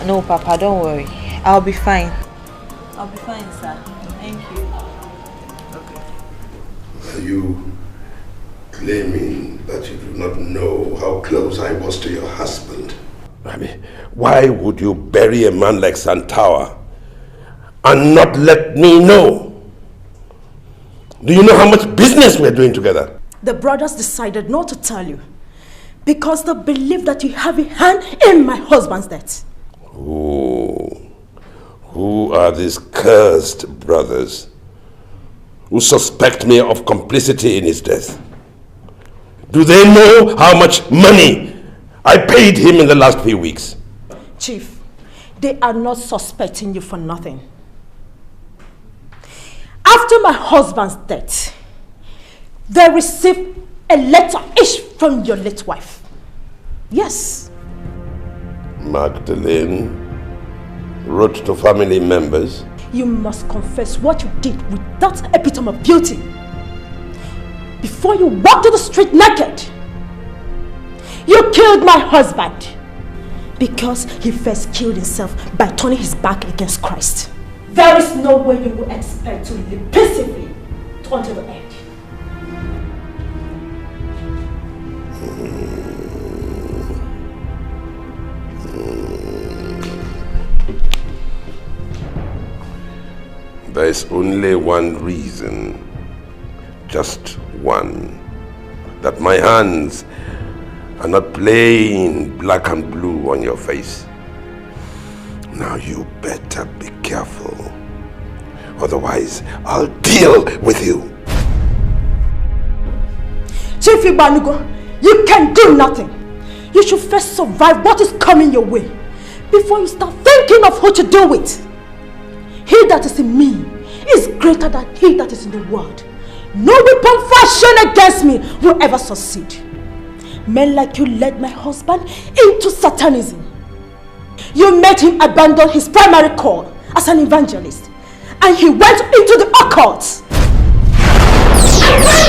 No, Papa, don't worry. I'll be fine. I'll be fine, sir. Thank you. Are you claiming that you do not know how close I was to your husband? I mean, why would you bury a man like Santawa and not let me know? Do you know how much business we're doing together? The brothers decided not to tell you because they believe that you have a hand in my husband's death. Who are these cursed brothers who suspect me of complicity in his death? Do they know how much money I paid him in the last few weeks? Chief, they are not suspecting you for nothing. After my husband's death, they received a letter each from your late wife. Yes. Magdalene wrote to family members. You must confess what you did with that epitome of beauty before you walked to the street naked. You killed my husband because he first killed himself by turning his back against Christ. There is no way you will expect to live peacefully until the end. There is only one reason, just one, that my hands are not plain black and blue on your face. Now you better be careful, otherwise I'll deal with you. Chief Ibanugo, you can do nothing. You should first survive what is coming your way before you start thinking of who to do with. He that is in me is greater than he that is in the world. No weapon fashioned against me will ever succeed. Men like you led my husband into Satanism. You made him abandon his primary call as an evangelist, and he went into the occult.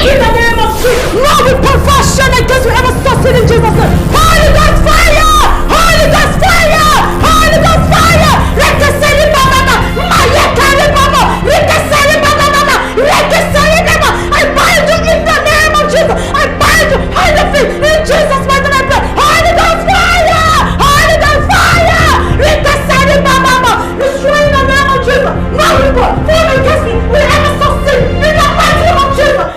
In the name of Jesus, no weapon fashioned against you ever succeed in Jesus' name. Holy Ghost fire! Holy Ghost fire! Holy Ghost fire! Rekeseli mama, mayekali mama, rekeseli mama, rekeseli mama. I bind you in the name of Jesus. I bind you, hide the feet in Jesus' mighty name. Holy Ghost fire! Holy Ghost fire! Rekeseli mama, destroy in the name of Jesus. No weapon formed against me will ever succeed in the mighty name of Jesus.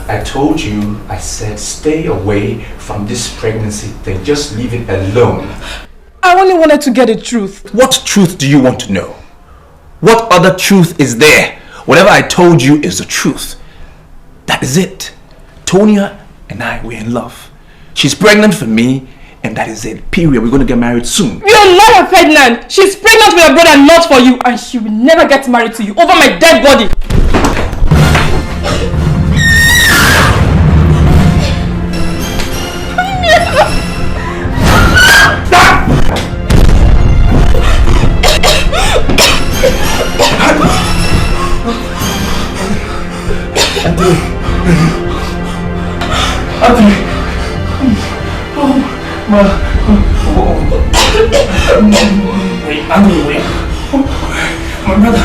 I told you, I said stay away from this pregnancy thing. Just leave it alone. I only wanted to get the truth. What truth do you want to know? What other truth is there? Whatever I told you is the truth. That is it. Tonya and I, we're in love. She's pregnant for me, and that is it. Period. We're going to get married soon. You're not a pregnant. She's pregnant for your brother, not for you. And she will never get married to you over my dead body. Anthony! Oh, wait, Anthony, wait. My brother.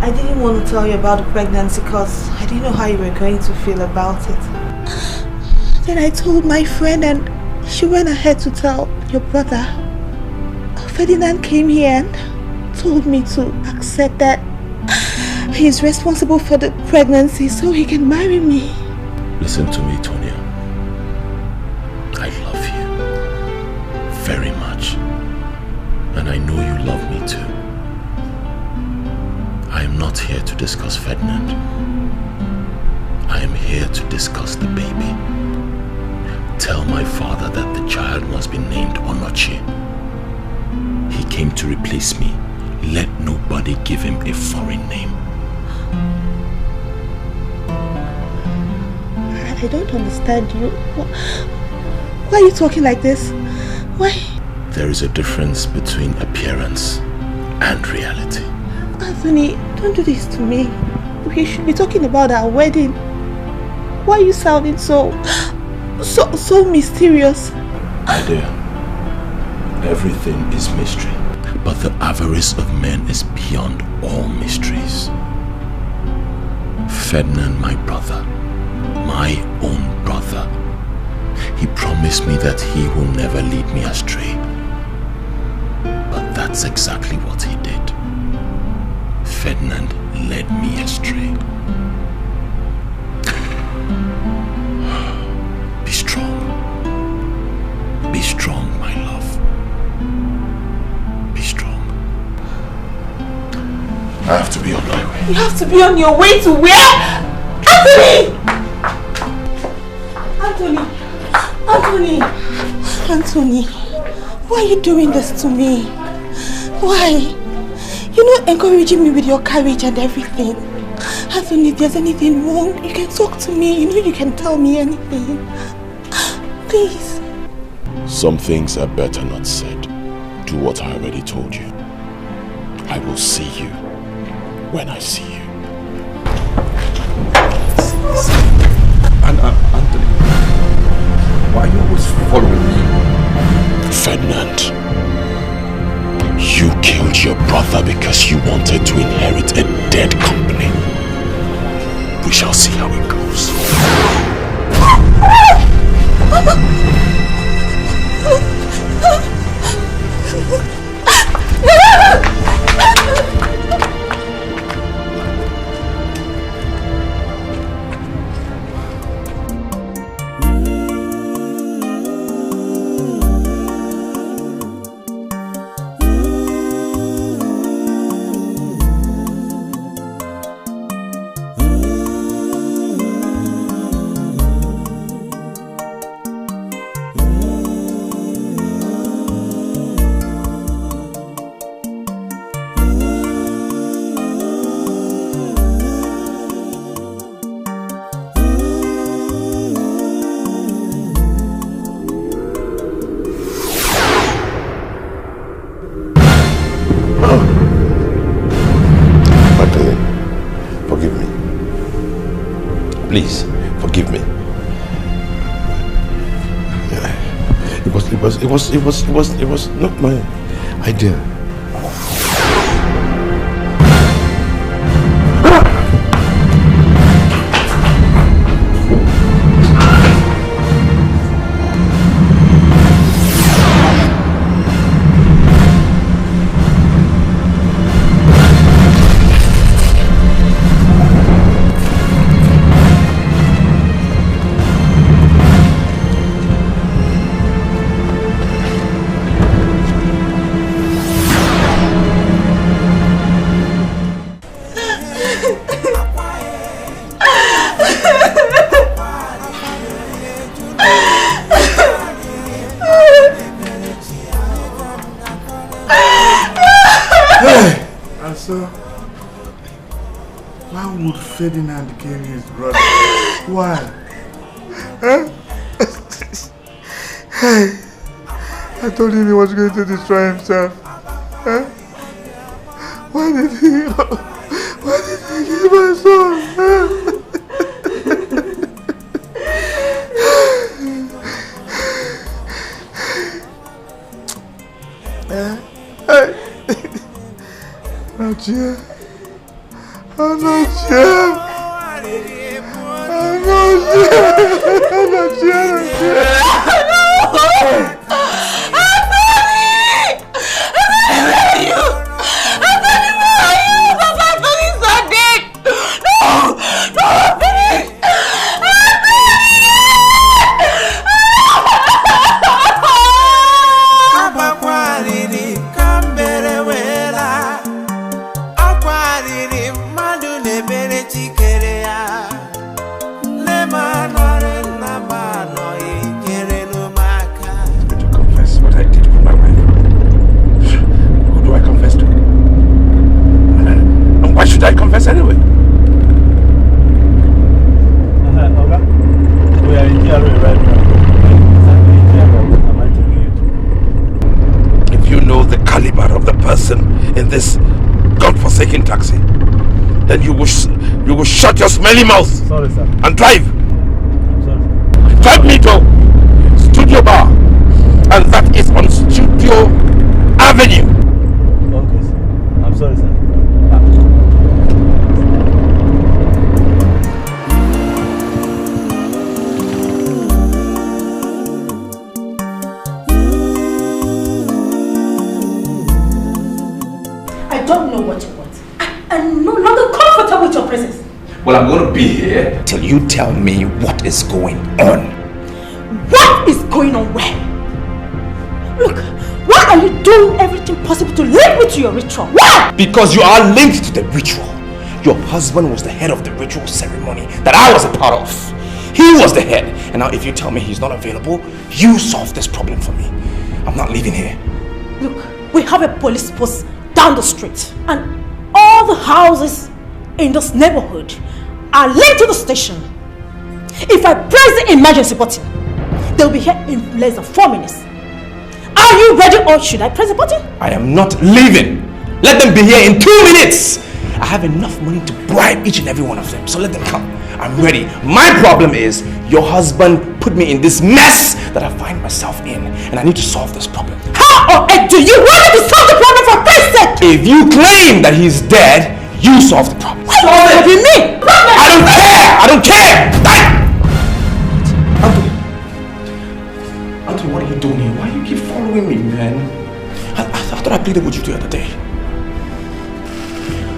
I didn't want to tell you about the pregnancy because I didn't know how you were going to feel about it. Then I told my friend and she went ahead to tell your brother. Ferdinand came here and told me to accept that he is responsible for the pregnancy so he can marry me. Listen to me, Tonia. I love you very much. And I know you love me too. I am not here to discuss Ferdinand. I am here to discuss the baby. Tell my father that the child must be named Edochie. He came to replace me. Let nobody give him a foreign name. I don't understand you. Why are you talking like this? Why? There is a difference between appearance and reality. Anthony, don't do this to me. We should be talking about our wedding. Why are you sounding so mysterious? I do. Everything is mystery. But the avarice of men is beyond all mysteries. Ferdinand, my brother, my own brother, he promised me that he will never lead me astray. But that's exactly what he did. Ferdinand led me astray. Be strong. Be strong, my love. Be strong. I have to be on my way. You have to be on your way to where? Anthony! Anthony, why are you doing this to me? Why? You're not encouraging me with your courage and everything. Anthony, if there's anything wrong, you can talk to me. You know you can tell me anything. Please. Some things are better not said. Do what I already told you. I will see you when I see you. And Anthony, why are you always following me? Ferdinand, you killed your brother because you wanted to inherit a dead company. We shall see how it goes. Please, forgive me. It was not my idea. Ferdinand kill his brother. Why? Huh? Hey, I told him he was going to destroy himself. Huh? Why did he kill my son? Huh? Shut your smelly mouth. Sorry, sir. And drive. I'm sorry. Drive me to Studio Bar. And that is on Studio Avenue. Okay, sir. I'm sorry, sir. I don't know what you want. I'm no longer comfortable with your presence. Well, I'm going to be here till you tell me what is going on. What is going on where? Look, why are you doing everything possible to link me to your ritual? Why? Because you are linked to the ritual. Your husband was the head of the ritual ceremony that I was a part of. He was the head. And now if you tell me he's not available, you solve this problem for me. I'm not leaving here. Look, we have a police post down the street. And all the houses in this neighborhood are linked to the station. If I press the emergency button, they'll be here in less than 4 minutes. Are you ready or should I press the button? I am not leaving. Let them be here in 2 minutes. I have enough money to bribe each and every one of them, so let them come. I'm ready. My problem is your husband put me in this mess that I find myself in, and I need to solve this problem. How on earth do you want me to solve the problem for Christ's sake? If you claim that he's dead, you solve the problem. What do you mean? I don't care! I don't care! Anthony, what are you doing here? Why do you keep following me, man? I thought I pleaded with you the other day.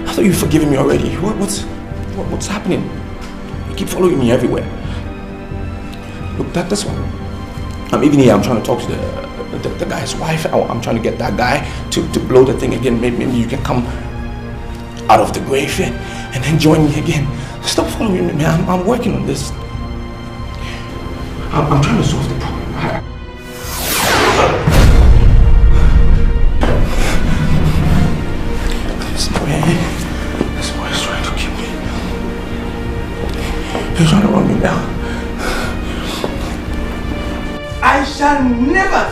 I thought you'd forgiven me already. What's happening? You keep following me everywhere. Look, this one. I'm even here. I'm trying to talk to the guy's wife. I'm trying to get that guy to blow the thing again. Maybe you can come out of the grave and then join me again. Stop following me, man. I'm working on this. I'm trying to solve the problem. This boy is trying to kill me. He's trying to run me down. I shall never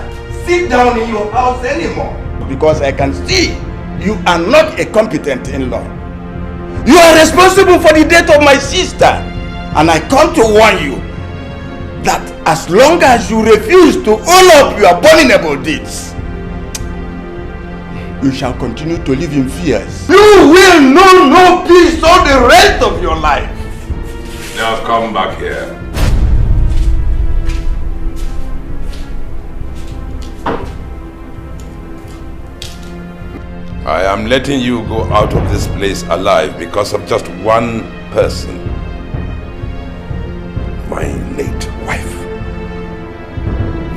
sit down in your house anymore because I can see you are not a competent in-law. You are responsible for the death of my sister, and I come to warn you that as long as you refuse to own up your abominable deeds, you shall continue to live in fears. You will know no peace all the rest of your life. Now come back here. I am letting you go out of this place alive because of just one person. My late wife.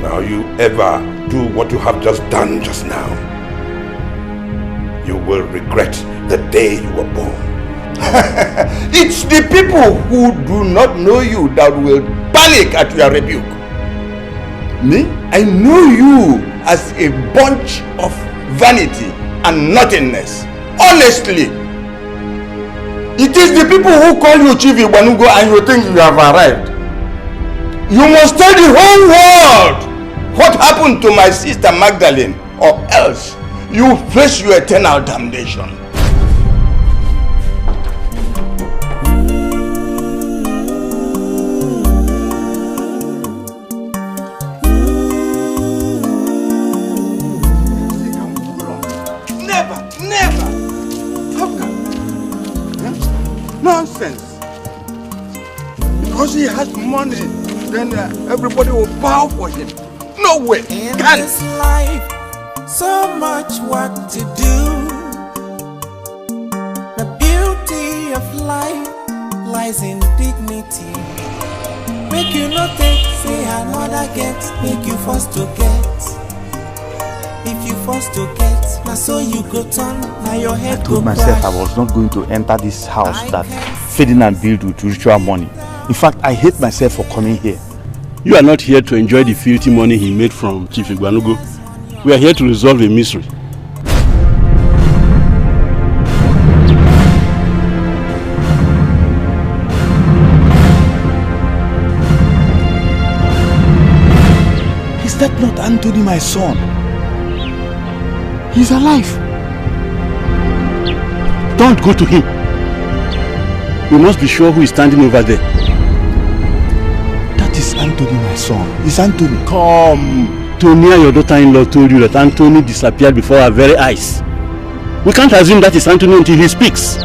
Now you ever do what you have just done just now, you will regret the day you were born. It's the people who do not know you that will panic at your rebuke. Me? I know you as a bunch of vanity and nothingness. Honestly, it is the people who call you Chief Ibanugo and you think you have arrived. You must tell the whole world what happened to my sister Magdalene, or else you face your eternal damnation. Nonsense. Because he has money, then everybody will bow for him. No way. In this life, so much work to do. The beauty of life lies in dignity. Make you not take, say another get. Make you first to get. If you first to get, now so you go turn, now your head I told go myself crash. I was not going to enter this house that Ferdinand built with ritual money. In fact, I hate myself for coming here. You are not here to enjoy the filthy money he made from Chief Igbanugo. We are here to resolve a mystery. Is that not Anthony, my son? He's alive. Don't go to him. We must be sure who is standing over there. That is Anthony, my son. It's Anthony. Come. Tonia, your daughter-in-law, told you that Anthony disappeared before our very eyes. We can't assume that is Anthony until he speaks.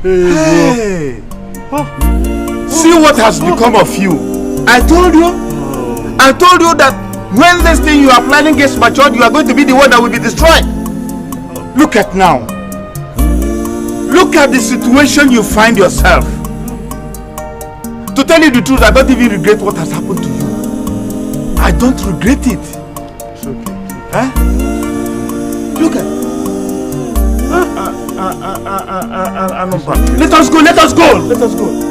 Hey! Oh. See what has become of you. I told you that when this thing you are planning gets matured, you are going to be the one that will be destroyed. Look at now. Look at the situation you find yourself. To tell you the truth, I don't even regret what has happened to you. I don't regret it. It's okay. Huh? Look at. Let us go.